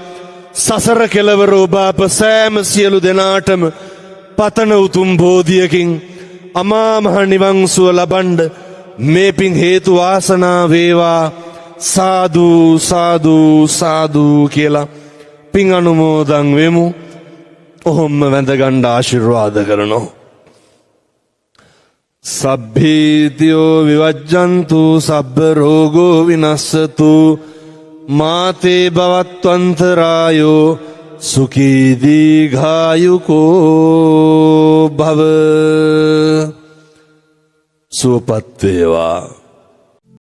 සසර කෙලවර ඔබ අප සෑම සියලු දෙනාටම පතන උතුම් බෝධියකින් අමා මහ නිවන් සුව ලබන්න මේ පිං හේතු වාසනා වේවා. සාදු සාදු සාදු කියලා පින් අනුමෝදන් වෙමු. ඔහොම වැඳගන්න ආශිර්වාද කරනවා. සබ්බීතියෝ විවජ්ජන්තු සබ්බ රෝගෝ විනස්සතු මාතේ භවත්වන්තරායෝ සුඛී දීඝායුකෝ භව. සුවපත් වේවා.